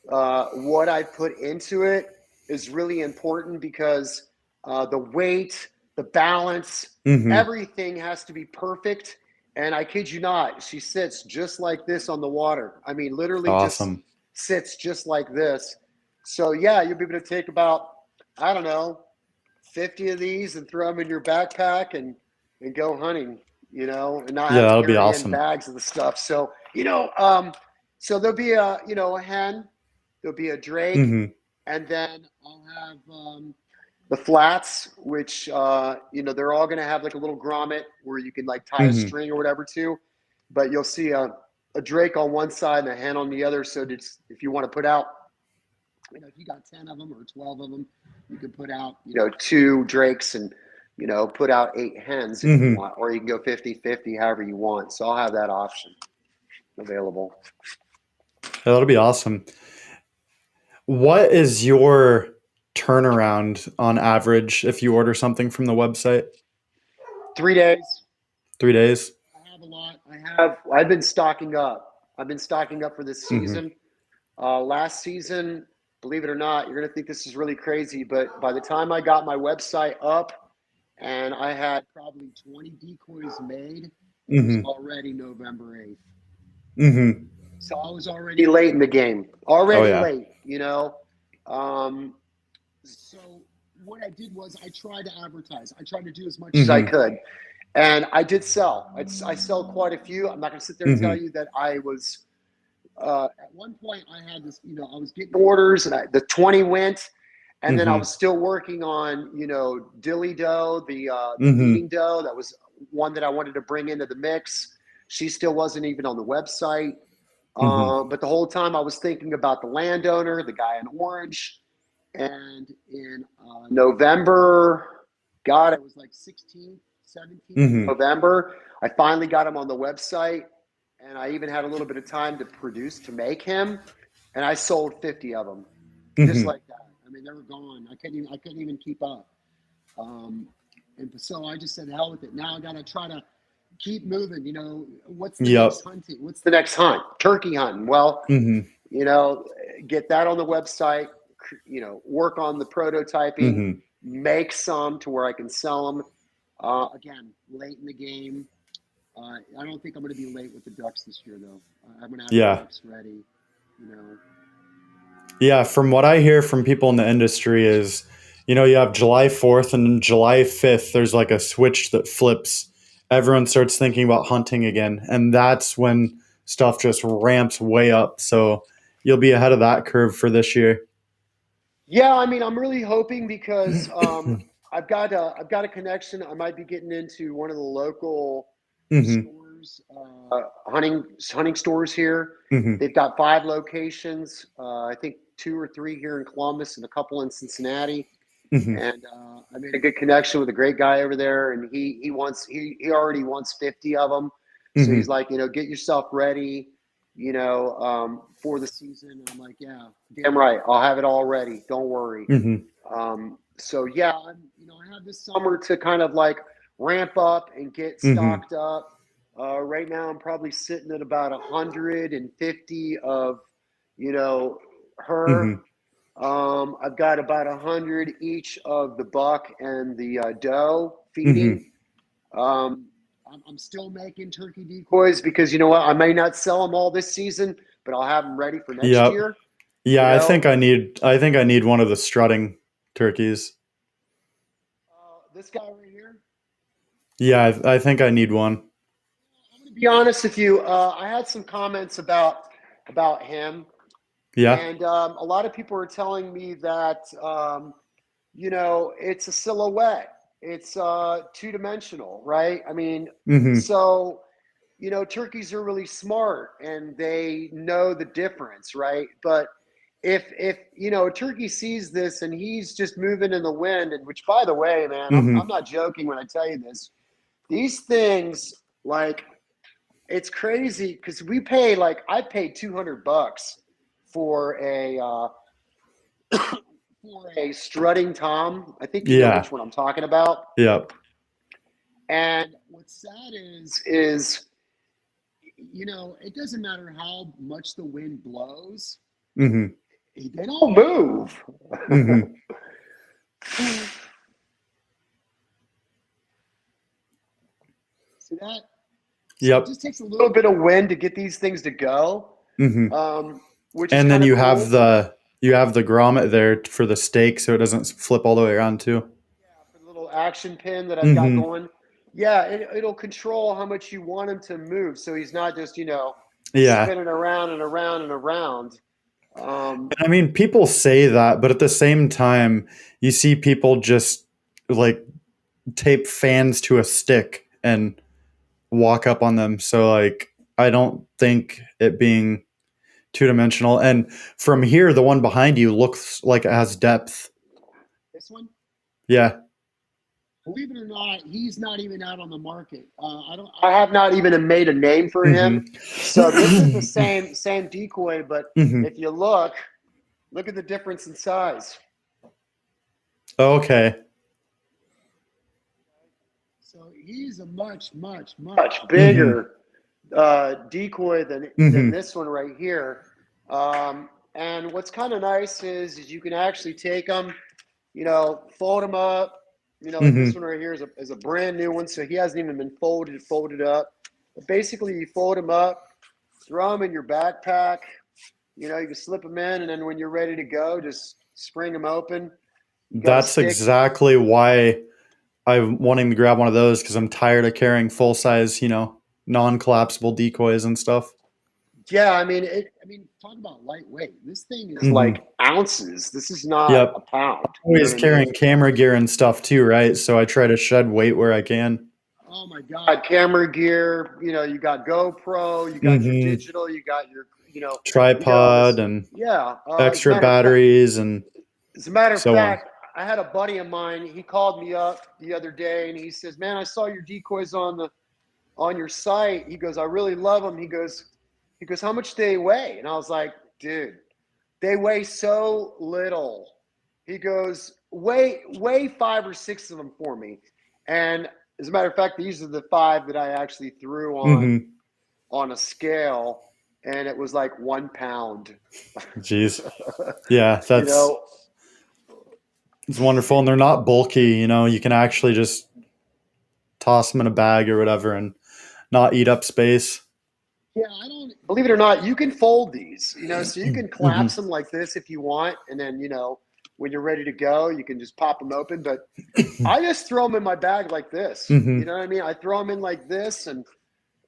what I put into it is really important because the weight, the balance, Hmm. everything has to be perfect. And I kid you not, she sits just like this on the water. I mean, literally just Awesome. sits just like this. So, yeah, you'll be able to take about, I don't know, 50 of these and throw them in your backpack and go hunting, and not Yeah, have to that'll be carry in awesome. bags of the stuff. So, so there'll be a hen, there'll be a drake, Hmm. and then I'll have the flats, which they're all going to have like a little grommet where you can like tie a Hmm. string or whatever to. But you'll see a drake on one side and a hen on the other. So if you want to put out, if you got 10 of them or 12 of them, you can put out, two drakes and put out 8 hens if you Hmm. want, or you can go 50-50, however you want. So I'll have that option available. Yeah, that'll be awesome. What is your turnaround on average if you order something from the website? 3 days. 3 days. I have a lot. I've been stocking up. I've been stocking up for this Hmm. season. Last season, believe it or not, you're going to think this is really crazy, but by the time I got my website up and I had probably 20 decoys made, it was Hmm. already November 8th. Hmm. So I was already late in the game, Oh already yeah. late. Um, so what I did was I tried to advertise. I tried to do as much as I Hmm. could. And I did sell. I sell quite a few. I'm not going to sit there and tell Hmm. you that I was at one point I had this, I was getting orders and the 20 went, and then I was Hmm. still working on, Dilly Doe, the Hmm. feeding doe. That was one that I wanted to bring into the mix. She still wasn't even on the website. Hmm. But the whole time I was thinking about the landowner, the guy in orange. And in November, God, it was like 16th, 17th of Hmm. November, I finally got him on the website. And I even had a little bit of time to produce to make him. And I sold 50 of them just Hmm. like that. I mean, they were gone. I couldn't even keep up. Um, and so I just said, hell with it. Now I got to try to keep moving. What's the Yep. next hunting? What's the next hunt? Turkey hunting. Well, Hmm. you know, get that on the website, work on the prototyping, Hmm. make some to where I can sell them. Again, late in the game. I don't think I'm going to be late with the ducks this year, though. I'm going to have the Yeah. ducks ready, you know. Yeah, from what I hear from people in the industry is, you have July 4th and then July 5th, there's like a switch that flips. Everyone starts thinking about hunting again. And that's when stuff just ramps way up. So you'll be ahead of that curve for this year. Yeah, I mean, I'm really hoping because I've got a connection. I might be getting into one of the local Hmm. stores, hunting stores here. Hmm. They've got 5 locations. I think 2 or 3 here in Columbus and a couple in Cincinnati. Hmm. And I made a good connection with a great guy over there, and he already wants 50 of them. So he's Hmm. like, get yourself ready, for the season. And I'm like, yeah, damn right, I'll have it all ready. Don't worry. Hmm. So yeah, I have this summer to kind of like ramp up and get Hmm. stocked up. Right now, I'm probably sitting at about 150 of, her. Hmm. I've got about 100 each of the buck and the doe feeding. Hmm. Um, I'm still making turkey decoys because you know what? I may not sell them all this season, but I'll have them ready for next Yep. year. You Yeah, I know, think I need one of the strutting turkeys. this guy right here. Yeah, I think I need one. I'm going to be honest with you. I had some comments about him, Yeah. and a lot of people are telling me that it's a silhouette. It's two-dimensional, right? I mean, Hmm. so turkeys are really smart and they know the difference, right? But if a turkey sees this and he's just moving in the wind, and which, by the way, man, I'm Hmm. not joking when I tell you this. These things, like, it's crazy because I paid $200 for a strutting tom. I think you know Yeah. which one I'm talking about. Yep. And what's sad is it doesn't matter how much the wind blows, Hmm. they don't move. Hmm. See that? So it Yep. just takes a little bit of wind to get these things to go, Hmm. which is And then kind of you have cool. the grommet there for the stake, so it doesn't flip all the way around too. Yeah, for the little action pin that I've got Hmm. going. Yeah, it'll control how much you want him to move, so he's not just Yeah. spinning around and around and around. Um, I mean, people say that, but at the same time, you see people just like tape fans to a stick and walk up on them. So like, I don't think it being two dimensional. And from here, the one behind you looks like it has depth. this one, Yeah. believe it or not, he's not even out on the market. I have not even made a name for him. Hmm. So this is the same decoy, but Hmm. if you look at the difference in size. Okay. So he's a much Hmm. bigger decoy than Hmm. this one right here. And what's kind of nice is you can actually take them, fold them up. Like this Hmm. one right here is a brand new one, so he hasn't even been folded up. But basically, you fold them up, throw them in your backpack. You can slip them in, and then when you're ready to go, just spring them open. You got a That's stick. exactly why I'm wanting to grab one of those because I'm tired of carrying full size, non collapsible decoys and stuff. Yeah, I mean, talk about lightweight. This thing is Hmm. like ounces. This is not a Yep. pound. You know Always what I mean? carrying camera gear and stuff too, right? So I try to shed weight where I can. Oh my God, camera gear. You got GoPro. You got your Hmm. digital. You got you got all Tripod this. and Yeah. extra batteries and As a matter of so on. fact, I had a buddy of mine. He called me up the other day, and he says, "Man, I saw your decoys on your site." He goes, "I really love them." He goes, "How much do they weigh?" And I was like, "Dude, they weigh so little." He goes, weigh 5 or 6 of them for me. And as a matter of fact, these are the 5 that I actually threw on Hmm. on a scale, and it was like 1 pound. Jeez. Yeah, you that's know, it's wonderful. And they're not bulky, you can actually just toss them in a bag or whatever and not eat up space. yeah, I don't believe it or not, you can fold these, so you can Hmm. collapse them like this if you want, and then when you're ready to go, you can just pop them open. But I just throw them in my bag like this. You Hmm. know what I mean? I throw them in like this, and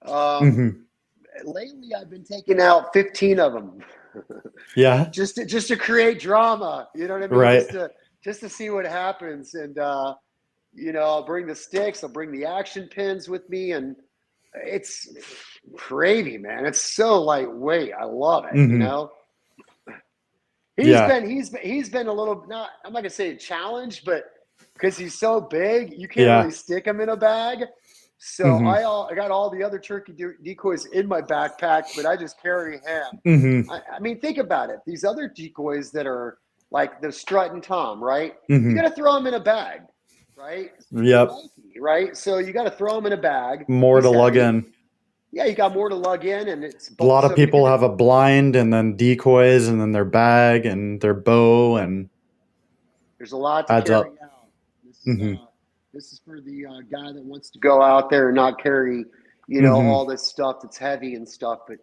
um, Hmm. lately I've been taking out 15 of them, Yeah. just to create drama. You know what I mean? Right. Just to see what happens, and I'll bring the sticks, I'll bring the action pins with me, and it's crazy, man. It's so lightweight. I love it. Hmm. He's Yeah. been he's been a little, not, I'm not gonna say a challenge, but because he's so big, you can't really Yeah. stick him in a bag. So Hmm. I got all the other turkey decoys in my backpack, but I just carry him. Hmm. I mean, think about it. These other decoys that are like the strut and tom, right? You got Hmm. to throw them in a bag, right? They're Yep. bulky, right? So you got to throw them in a bag. More to He's lug heavy. in. Yeah, you got more to lug in, and A lot of so if you're people gonna, have a blind and then decoys and then their bag and their bow and there's a lot to adds carry up. out. This is Hmm. uh, this is for the guy that wants to go out there and not carry, Hmm. all this stuff that's heavy and stuff. But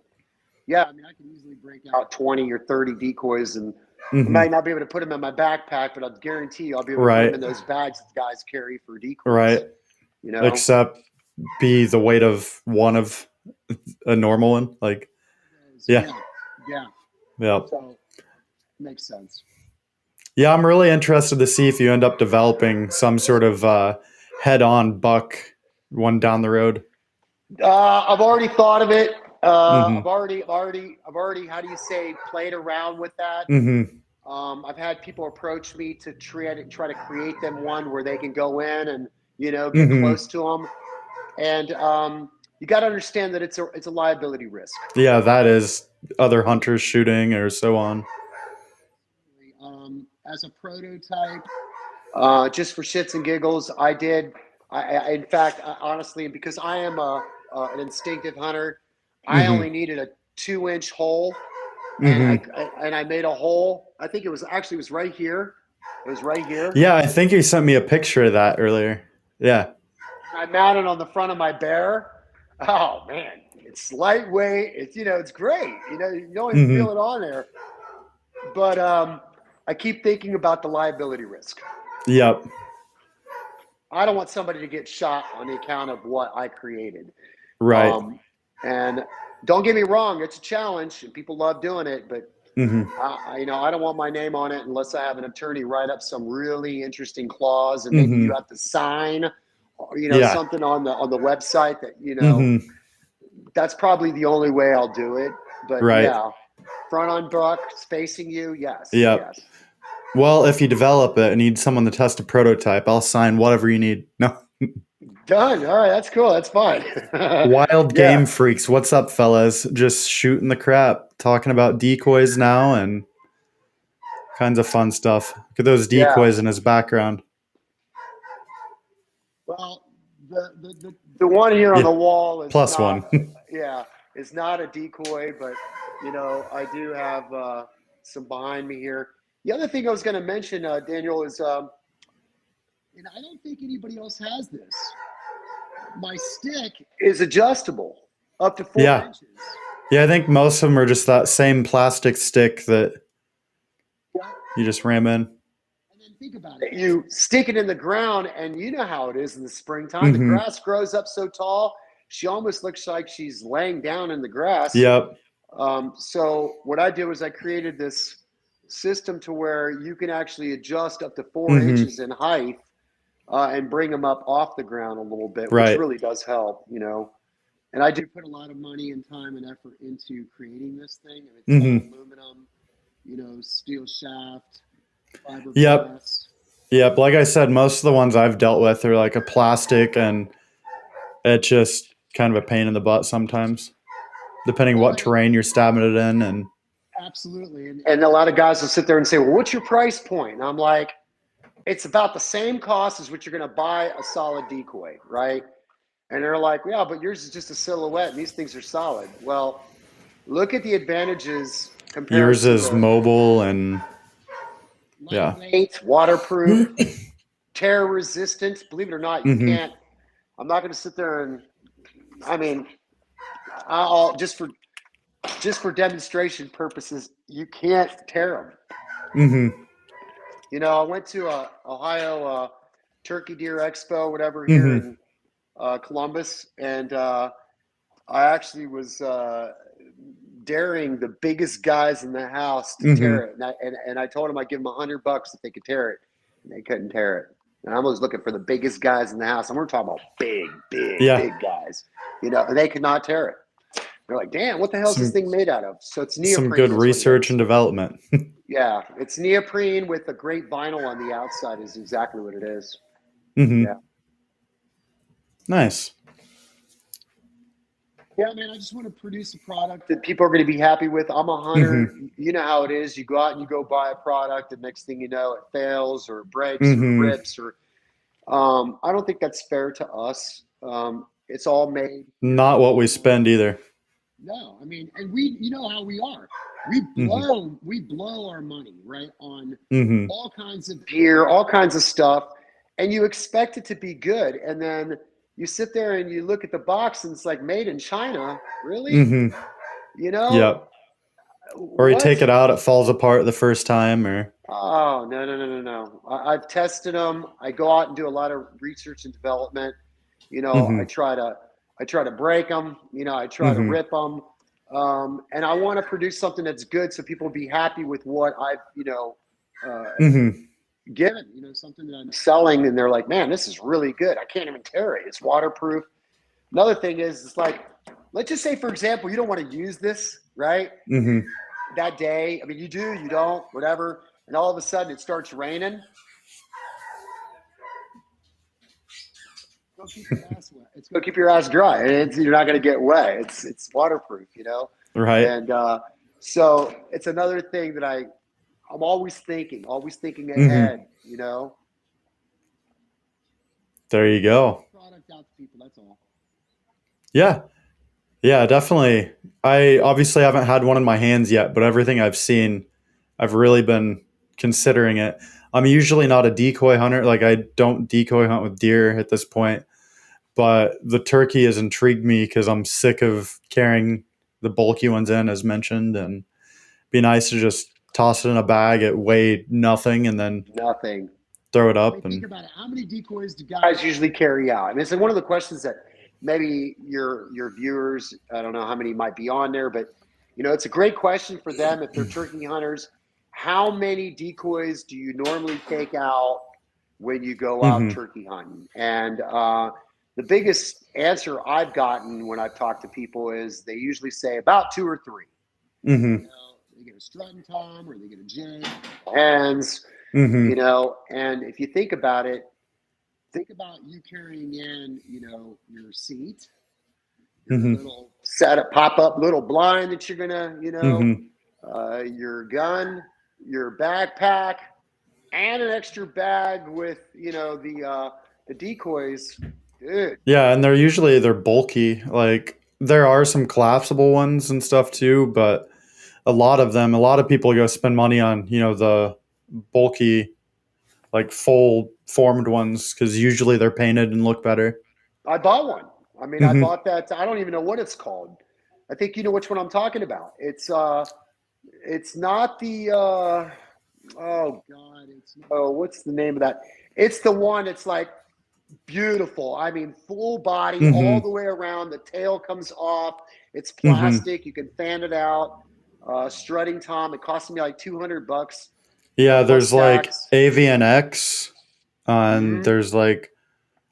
yeah, I mean, I can easily break out 20 or 30 decoys, and I Hmm. might not be able to put them in my backpack, but I guarantee you I'll be able to put them Right. in those bags that guys carry for decoys. Right. You know, Except be the weight of one of a normal one. Like, yeah. yeah, yeah. Yeah. So makes sense. Yeah. I'm really interested to see if you end up developing some sort of head on buck one down the road. I've already thought of it. Mm-hmm. I've already. How do you say? Played around with that. Mm-hmm. I've had people approach me to try to create them one where they can go in and get Mm-hmm. close to them. And you got to understand that it's a liability risk. Yeah, that is other hunters shooting or so on. As a prototype, just for shits and giggles, I did. In fact, honestly, because I am an instinctive hunter, I Mm-hmm. only needed a 2-inch hole, and Mm-hmm. I made a hole. I think it was right here. It was right here. Yeah, I think you sent me a picture of that earlier. Yeah. I mounted on the front of my bear. Oh man, it's lightweight. It's great. You don't even Mm-hmm. feel it on there. But I keep thinking about the liability risk. Yep. I don't want somebody to get shot on the account of what I created. Right. And don't get me wrong, it's a challenge and people love doing it, but Mm-hmm. I don't want my name on it unless I have an attorney write up some really interesting clause, and maybe you Mm-hmm. have to sign, Yeah. something on the website that Mm-hmm. that's probably the only way I'll do it. But Right. yeah, front on buck, spacing you, yes, Yep. yes. Well, if you develop it and need someone to test a prototype, I'll sign whatever you need. No. Done. All right, that's cool. That's fine. Wild Yeah, game freaks. What's up, fellas? Just shooting the crap, talking about decoys now and kinds of fun stuff. Look at those yeah. decoys in his background. Well, the one here on Yeah. the wall is Plus not, one. yeah, is not a decoy, but I do have some behind me here. The other thing I was going to mention, Daniel, is and I don't think anybody else has this. My stick is adjustable up to four Yeah. inches. Yeah, I think most of them are just that same plastic stick that Yeah. you just ram in. And then think about it. You stick it in the ground, and you know how it is in the springtime. The Mm-hmm. grass grows up so tall, she almost looks like she's laying down in the grass. Yep. So what I did was I created this system to where you can actually adjust up to 4 Mm-hmm. inches in height and bring them up off the ground a little bit, which Right. really does help. And I do put a lot of money and time and effort into creating this thing. And it's all Mm-hmm. aluminum, steel shaft, Yep. fiberglass. Yep. Like I said, most of the ones I've dealt with are like a plastic, and it's just kind of a pain in the butt sometimes, depending Oh, what terrain you're stabbing it in. And absolutely. And a lot of guys will sit there and say, well, what's your price point? And I'm like, it's about the same cost as what you're going to buy a solid decoy, right? And they're like, yeah, but yours is just a silhouette and these things are solid. Well, look at the advantages compared yours to is the mobile and yeah. lightweight, waterproof, tear resistant. Believe it or not, you Mm-hmm. can't. I'm not going to sit there and, I mean, I'll just for demonstration purposes, you can't tear them. Mm-hmm. I went to Ohio Turkey Deer Expo, whatever, here Mm-hmm. in Columbus, and I actually was daring the biggest guys in the house to tear Mm-hmm. it, and I told them I'd give them $100 if they could tear it, and they couldn't tear it. And I was looking for the biggest guys in the house, and we're talking about big, big, Yeah. big guys, and they could not tear it. They're like, "Damn, what the hell is this Some thing made out of?" So it's some neoprene, good is what it research is. and development. Yeah, it's neoprene with a great vinyl on the outside. Is exactly what it is. Yeah. Mm-hmm. Nice. Yeah, man, I just want to produce a product that people are going to be happy with. I'm a hunter. Mm-hmm. You know how it is. You go out and you go buy a product, and next thing you know, it fails or it breaks or Mm-hmm. rips. Or I don't think that's fair to us. It's all made here Not what we locally. spend either. No, I mean, and you know how we are. Mm-hmm. We blow our money right on Mm-hmm. all kinds of gear, all kinds of stuff, and you expect it to be good, and then you sit there and you look at the box and it's like made in China. Really? Mm-hmm. You know Yep. Or you take what? it out, it falls apart the first time, or Oh, no, no, no, no, no. I've tested them. I go out and do a lot of research and development. I mm-hmm. try to break them. I try to Mm-hmm. rip them. And I want to produce something that's good so people will be happy with what I've, uh, Mm-hmm. given, something that I'm selling. And they're like, man, this is really good. I can't even tear it. It's waterproof. Another thing is, it's like, let's just say, for example, you don't want to use this, right? Mm-hmm. That day. I mean, you do, you don't, whatever. And all of a sudden it starts raining. Go keep your ass wet. It's go keep your ass dry. You're not going to get wet. It's waterproof, you know? Right. And so it's another thing that I'm always thinking Mm-hmm. ahead, you know? There you go. Product out to people, that's all. Yeah. Yeah, definitely. I obviously haven't had one in my hands yet, but everything I've seen, I've really been considering it. I'm usually not a decoy hunter. Like, I don't decoy hunt with deer at this point, but the turkey has intrigued me because I'm sick of carrying the bulky ones in, as mentioned, and be nice to just toss it in a bag at weigh nothing and then Nothing. throw it I mean, up. think And about it. How many decoys do guys usually carry out? I mean, it's like one of the questions that maybe your viewers, I don't know how many might be on there, but it's a great question for them if they're turkey hunters. How many decoys do you normally take out when you go out mm-hmm, turkey hunting? And the biggest answer I've gotten when I've talked to people is they usually say about two or three. mm-hmm, They get a strutting tom or they get a jig, hens, mm-hmm, and if you think about you carrying in, your seat, your mm-hmm, little set up, pop up little blind that you're gonna, mm-hmm. your gun, your backpack, and an extra bag with, the decoys. Dude, Yeah, and they're bulky. Like, there are some collapsible ones and stuff too, but a lot of people go spend money on, the bulky, like full formed ones because usually they're painted and look better. I bought one. I mean, I Mm-hmm. bought that. I don't even know what it's called. I think you know which one I'm talking about. It's not the oh god, what's the name of that? It's the one that's like beautiful. I mean, full body all Mm-hmm. the way around. The tail comes off. It's Mm-hmm. plastic. You can fan it out. Strutting tom. It cost me like $200. Yeah, Plus there's like tax. AVNX, and Hmm. there's like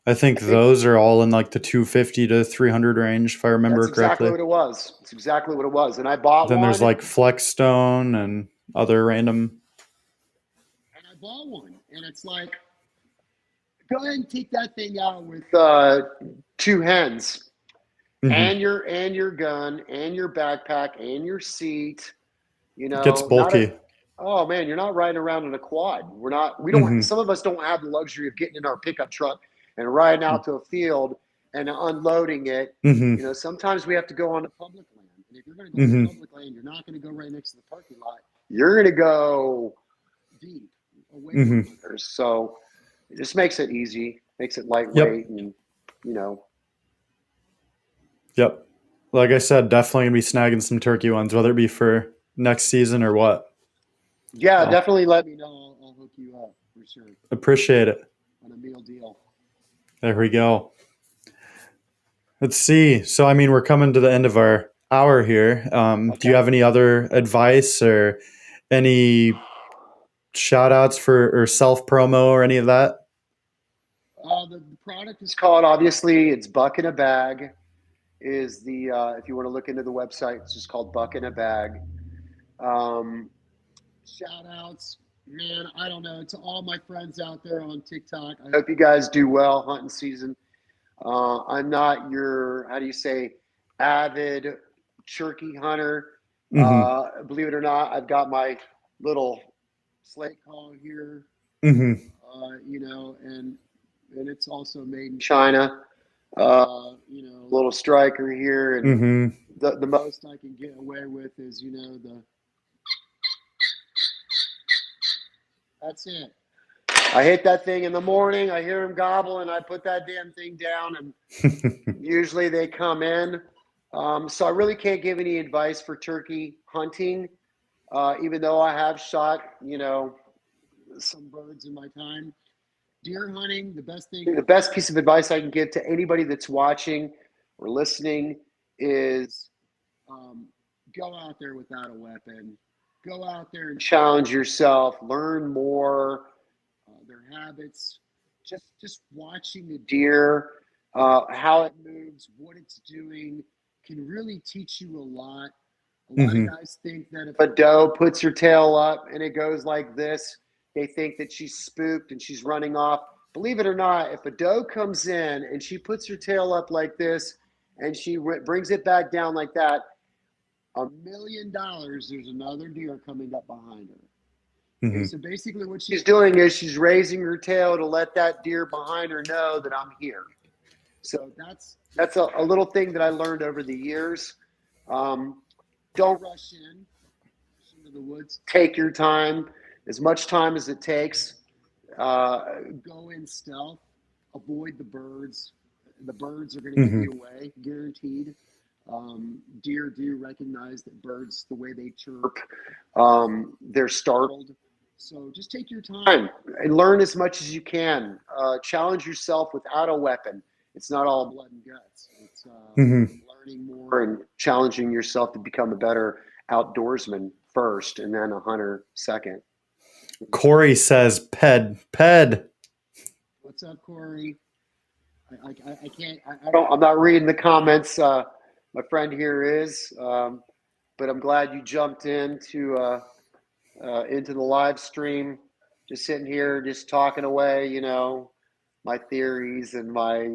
I think I think those are all in like the 250 to 300 range, if I that's remember exactly correctly. what it was. It's exactly what it was. And I bought Then there's one. like Flexstone and other random. And it's like, go ahead and take that thing out with two hens Mm-hmm. and your gun and your backpack and your seat. It gets Not a bulky. Oh man, you're not riding around in a quad. We're not. We don't. Mm-hmm. Some of us don't have the luxury of getting in our pickup truck and riding out to a field and unloading it. Mm-hmm. Sometimes we have to go on the public land, and if you're going to go on the Mm-hmm. public land, you're not going to go right next to the parking lot. You're going to go deep away from Mm-hmm. others. So it just makes it easy, makes it Yep. lightweight, and you know, Yep. Like I said, definitely gonna be snagging some turkey ones, whether it be for next season or what. yeah, So definitely let me know. I'll hook you up for sure appreciate it. on a meal deal. There we go. Let's see. So I mean, we're coming to the end of our hour here. Do you Okay. have any other advice or any shout outs for or self promo or any of that? The product is called, obviously, it's Buck in a Bag. Is the if you want to look into the website, it's just called Buck in a Bag. Um, Shout outs, man. I don't know, to all my friends out there on TikTok. I hope you guys do well hunting season. I'm not your, how do you say, avid turkey hunter. Mm-hmm. Believe it or not, I've got my little slate call here, Mm-hmm. and it's also made in China. Little striker here, and Mm-hmm. the most I can get away with is, the that's it. I hit that thing in the morning. I hear them gobble, and I put that damn thing down, and usually they come in. So I really can't give any advice for turkey hunting, even though I have shot, some birds in my time. Deer hunting, the best piece of advice I can give to anybody that's watching or listening is, um, go out there without a weapon. Go out there and challenge yourself. Learn more, their habits. Just watching the deer. how it moves, what it's doing, can really teach you a lot. A lot of Mm-hmm. guys think that if a doe puts her tail up and it goes like this, they think that she's spooked and she's running off. Believe it or not, if a doe comes in and she puts her tail up like this and she brings it back down like that, $1,000,000, there's another deer coming up behind her. Okay, Mm-hmm. so basically what she's doing is she's raising her tail to let that deer behind her know that I'm here. So that's a little thing that I learned over the years. Don't rush into the woods. Take your time, as much time as it takes. Go in stealth. Avoid the birds. The birds are going to get Mm-hmm. you away, guaranteed. Deer do recognize that birds, the way they chirp, they're startled. So just take your time and learn as much as you can. Challenge yourself without a weapon. It's not all blood and guts. It's Mm-hmm. learning more and challenging yourself to become a better outdoorsman first, and then a hunter second. Corey says, "Ped, ped." What's up, Corey? I can't. I don't. I'm not reading the comments. My friend here is, but I'm glad you jumped into the live stream. Just sitting here, just talking away. My theories and my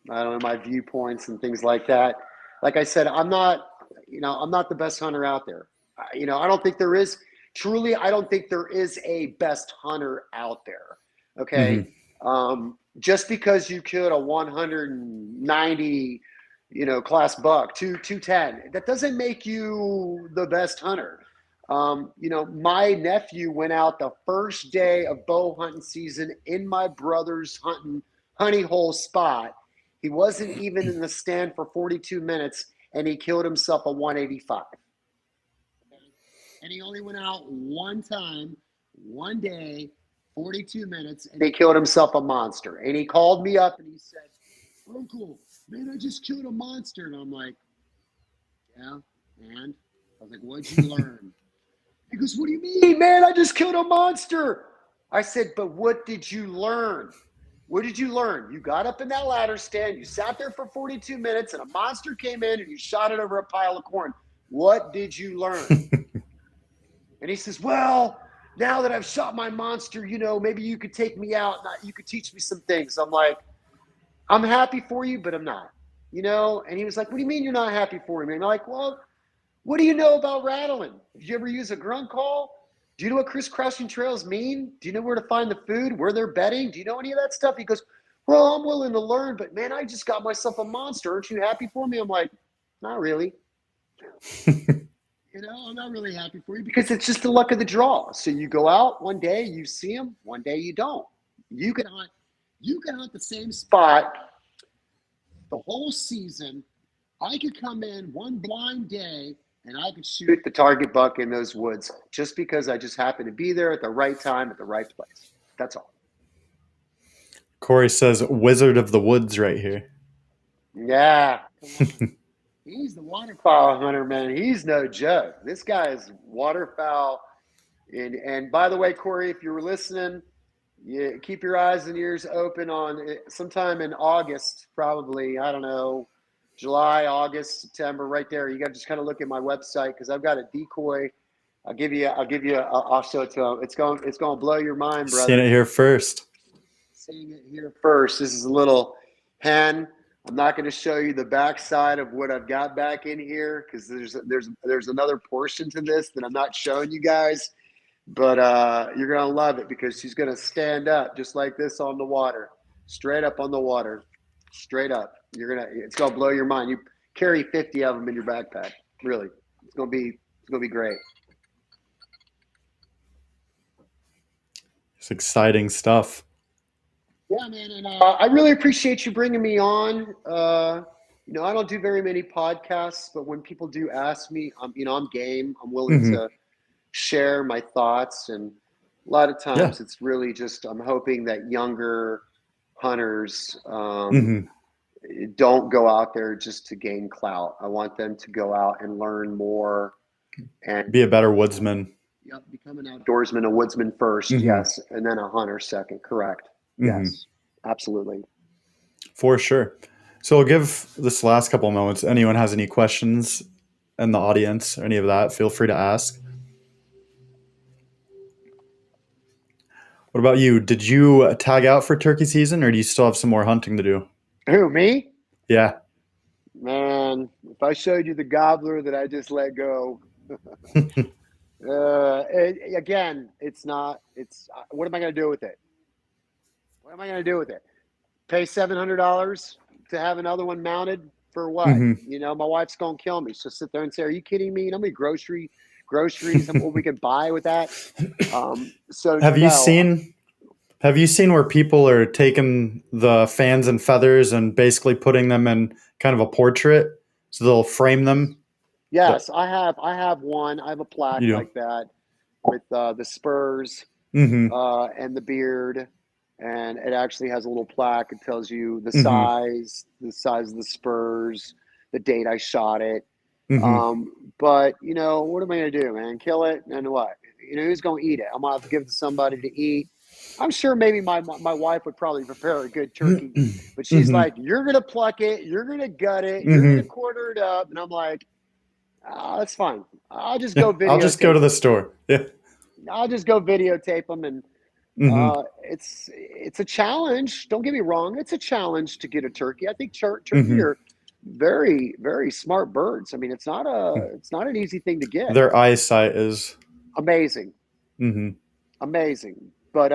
I don't know, my viewpoints and things like that. Like I said, I'm not the best hunter out there. I don't think there is. Truly, I don't think there is a best hunter out there. Okay. Mm-hmm. Just because you killed a 190, class buck, 210, that doesn't make you the best hunter. My nephew went out the first day of bow hunting season in my brother's honey hole spot. He wasn't even in the stand for 42 minutes, and he killed himself a 185. And he only went out one time, one day, 42 minutes, and he killed himself a monster. And he called me up and he said, "Uncle, man, I just killed a monster." And I'm like, "Yeah, and?" I was like, "What'd you learn?" He goes, "What do you mean, man? I just killed a monster." I said, "But what did you learn? What did you learn? You got up in that ladder stand, you sat there for 42 minutes, and a monster came in and you shot it over a pile of corn. What did you learn?" And he says, "Well, now that I've shot my monster, maybe you could take me out. And you could teach me some things." I'm like, "I'm happy for you, but I'm not." And he was like, "What do you mean you're not happy for me?" And I'm like, "Well, what do you know about rattling? Did you ever use a grunt call? Do you know what crisscrossing trails mean? Do you know where to find the food, where they're bedding? Do you know any of that stuff?" He goes, "Well, I'm willing to learn, but man, I just got myself a monster. Aren't you happy for me?" I'm like, "Not really. I'm not really happy for you because it's just the luck of the draw. So you go out one day, you see them, one day you don't. You can hunt the same spot the whole season. I could come in one blind day and I could shoot the target buck in those woods just because I just happened to be there at the right time at the right place. That's all." Corey says, "Wizard of the Woods" right here. Yeah, come on. He's the waterfowl hunter, man. He's no joke. This guy is waterfowl. And by the way, Corey, if you were listening, keep your eyes and ears open on sometime in August, probably, I don't know, July, August, September, right there. You got to just kind of look at my website because I've got a decoy. I'll show it to him. It's going to blow your mind, Seen brother. it here first. Seeing it here first. This is a little hen. I'm not going to show you the backside of what I've got back in here because there's another portion to this that I'm not showing you guys. But you're going to love it because she's going to stand up just like this on the water, straight up on the water, straight up. It's going to blow your mind. You carry 50 of them in your backpack. Really, it's going to be great. It's exciting stuff. Yeah, man, and I really appreciate you bringing me on. I don't do very many podcasts, but when people do ask me, I'm game. I'm willing Mm-hmm. to share my thoughts, and a lot of Yeah. times it's really just I'm hoping that younger hunters Mm-hmm. don't go out there just to gain clout. I want them to go out and learn more and Be a better woodsman. become an outdoorsman, a woodsman first, Mm-hmm. yes, and then a hunter second. Correct. Mm-hmm. Yes, absolutely. For sure. So I'll give this last couple of moments. Anyone has any questions in the audience, or any of that, feel free to ask. What about you? Did you tag out for turkey season, or do you still have some more hunting to do? Who, me? Yeah. Man, if I showed you the gobbler that I just let go, again, it's not, it's, what am I going to do with it? What am I going to do with it? Pay $700 to have another one mounted for what? Hmm. You know, my wife's going to kill me. She'll sit there and say, "Are you kidding me? You know how many groceries and what we could buy with that?" So have you no, seen Have you seen where people are taking the fans and feathers and basically putting them in kind of a portrait, so they'll frame yes, them? That yes, I have one. I have a plaque you do. like that with the spurs Mm-hmm. and the beard, and it actually has a little plaque. It tells you Mm-hmm. the size of the spurs, the date I shot it. Mm-hmm. But you know, what am I gonna do, man? Kill it and what? You know, who's gonna eat it? I'm gonna have to give it to somebody to eat. I'm sure maybe my wife would probably prepare a good turkey, but she's Mm-hmm. like, "You're gonna pluck it, you're gonna gut it, you're gonna Mm-hmm. quarter it up," and I'm like, "That's fine. I'll just Yeah, go I'll just go videotape to the them. store. Yeah. I'll just go videotape them." And Mm-hmm. it's a challenge. Don't get me wrong; it's a challenge to get a turkey. I think turkey Mm-hmm. are very very smart birds. I mean, it's not an easy thing to get. Their eyesight is. Amazing, Mm-hmm. amazing. But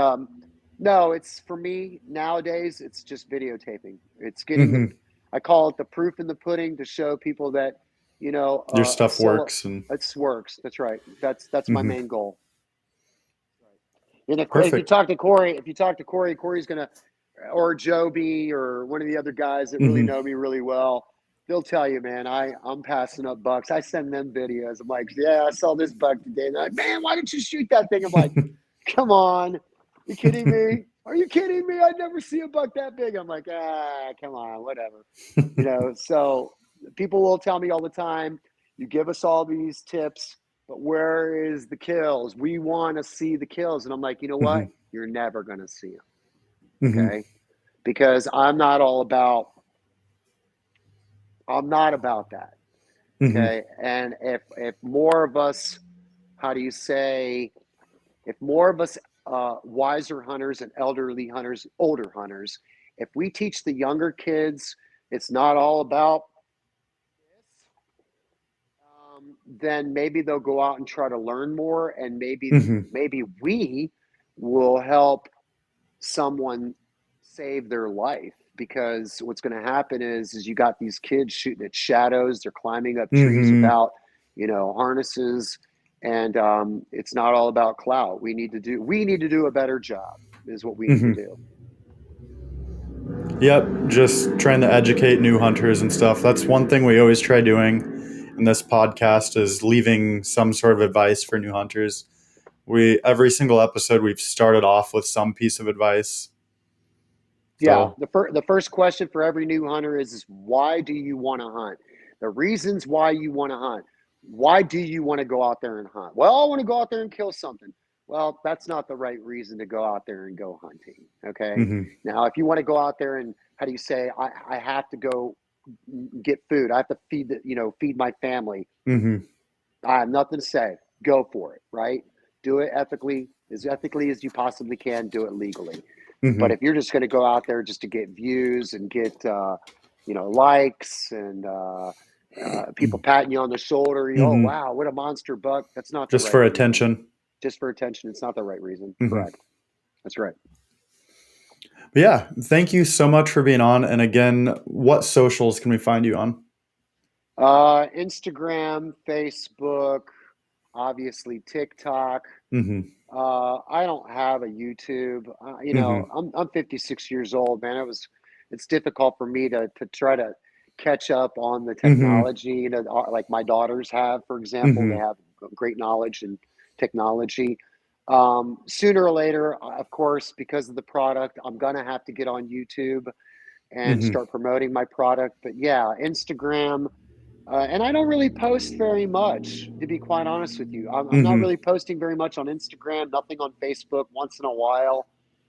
no, it's for me nowadays. It's just videotaping. It's getting the, Mm-hmm. I call it the proof in the pudding to show people that you know Your a stuff solo. works and. It works. That's right. That's my Mm-hmm. main goal. And if you Perfect. talk to Corey, Corey's gonna, or Joby or one of the other guys that really Mm-hmm. know me really well. They'll tell you, man, I'm passing up bucks. I send them videos. I'm like, yeah, I saw this buck today. And they're like, man, why didn't you shoot that thing? I'm like, come on, you kidding me? Are you kidding me? I'd never see a buck that big. I'm like, come on, whatever. You know, so people will tell me all the time, you give us all these tips, but where is the kills? We want to see the kills. And I'm like, you know what? Mm-hmm. You're never going to see them. Mm-hmm. Okay. Because I'm not about that. Mm-hmm. Okay. And if more of us, how do you say, if more of us, wiser hunters and elderly hunters, older hunters, if we teach the younger kids, it's not all about this, then maybe they'll go out and try to learn more, and Mm-hmm. maybe we will help someone save their life. Because what's going to happen is you got these kids shooting at shadows, they're climbing up trees Mm-hmm. without harnesses, and it's not all about clout. We need to do a better job, is what we need to Mm-hmm. do. Yep, just trying to educate new hunters and stuff. That's one thing we always try doing in this podcast is leaving some sort of advice for new hunters. We every single episode we've started off with some piece of advice. Yeah, So, the first question for every new hunter is why do you want to hunt? The reasons why you want to hunt. Why do you want to go out there and hunt? Well, I want to go out there and kill something. Well, that's not the right reason to go out there and go hunting. Okay. mhm, Now, if you want to go out there and, how do you say, I have to go get food. I have to feed my family. mhm, I have nothing to say. Go for it, right? Do it ethically as you possibly can. Do it legally. But mhm, if you're just going to go out there just to get views and get likes and people patting you on the shoulder, oh mhm. wow, what a monster buck. That's not the Just right for reason. attention. Just for attention, it's not the right reason. Mhm. Correct. That's right. But yeah, thank you so much for being on. And again, what socials can we find you on? Instagram, Facebook, obviously TikTok. Mhm, I don't have a YouTube. mhm, I'm 56 years old, man. It's difficult for me to try to catch up on the mhm, technology. Like my daughters have, for example, they mhm, have great knowledge in technology. Sooner or later, of course, because of the product, I'm gonna have to get on YouTube and mhm, start promoting my product. But yeah, Instagram. And I don't really post very much, to be quite honest with you. I'm not mhm, really posting very much on Instagram, nothing on Facebook once in a while.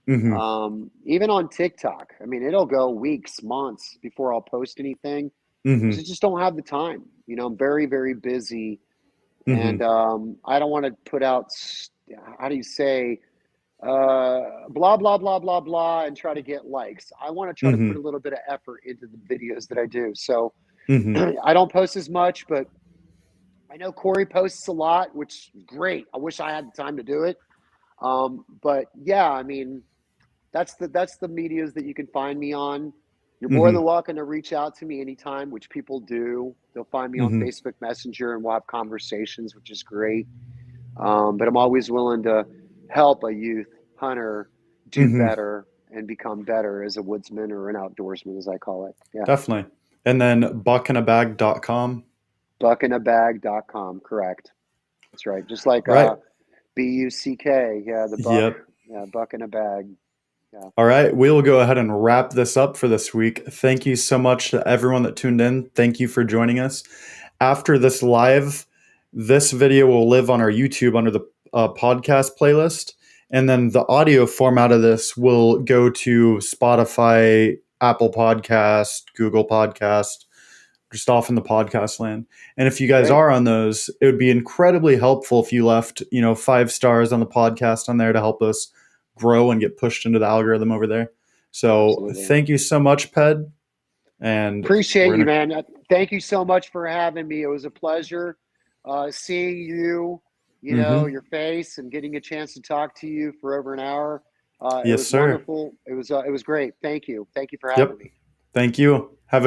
Mm-hmm. Even on TikTok. I mean, it'll go weeks, months before I'll post anything because I Mm-hmm. just don't have the time. I'm very, very busy, and Mm-hmm. I don't want to put out, how do you say, blah, blah, blah, blah, blah, and try to get likes. I want to try to put a Mm-hmm. little bit of effort into the videos that I do. So Mm-hmm. I don't post as much, but I know Corey posts a lot, which is great. I wish I had the time to do it. But yeah, I mean, that's the medias that you can find me on. You're more than Mm-hmm. welcome to reach out to me anytime, which people do. They'll find me on Mm-hmm. Facebook Messenger and we'll have conversations, which is great. But I'm always willing to help a youth hunter do Mm-hmm. better and become better as a woodsman or an outdoorsman, as I call it. Yeah. Definitely. And then buckinabag.com. BuckInABag.com. Correct. That's right. Just like Right. BUCK. Yeah. The buck. Yep. Yeah. Buck in a bag. Yeah. All right, we will go ahead and wrap this up for this week. Thank you so much to everyone that tuned in. Thank you for joining us. After this live, this video will live on our YouTube under the podcast playlist. And then the audio format of this will go to Spotify, Apple Podcast, Google Podcast, just off in the podcast land. And if you guys Great. are on those, it would be incredibly helpful if you left, 5 stars on the podcast on there to help us grow and get pushed into the algorithm over there. So Absolutely. thank you so much, Ped. And Appreciate we're you, gonna man. Thank you so much for having me. It was a pleasure seeing you, mm-hmm. your face and getting a chance to talk to you for over an hour. It Yes, was sir. wonderful. It was great. Thank you. Thank you for having Yep. me. Thank you. Have a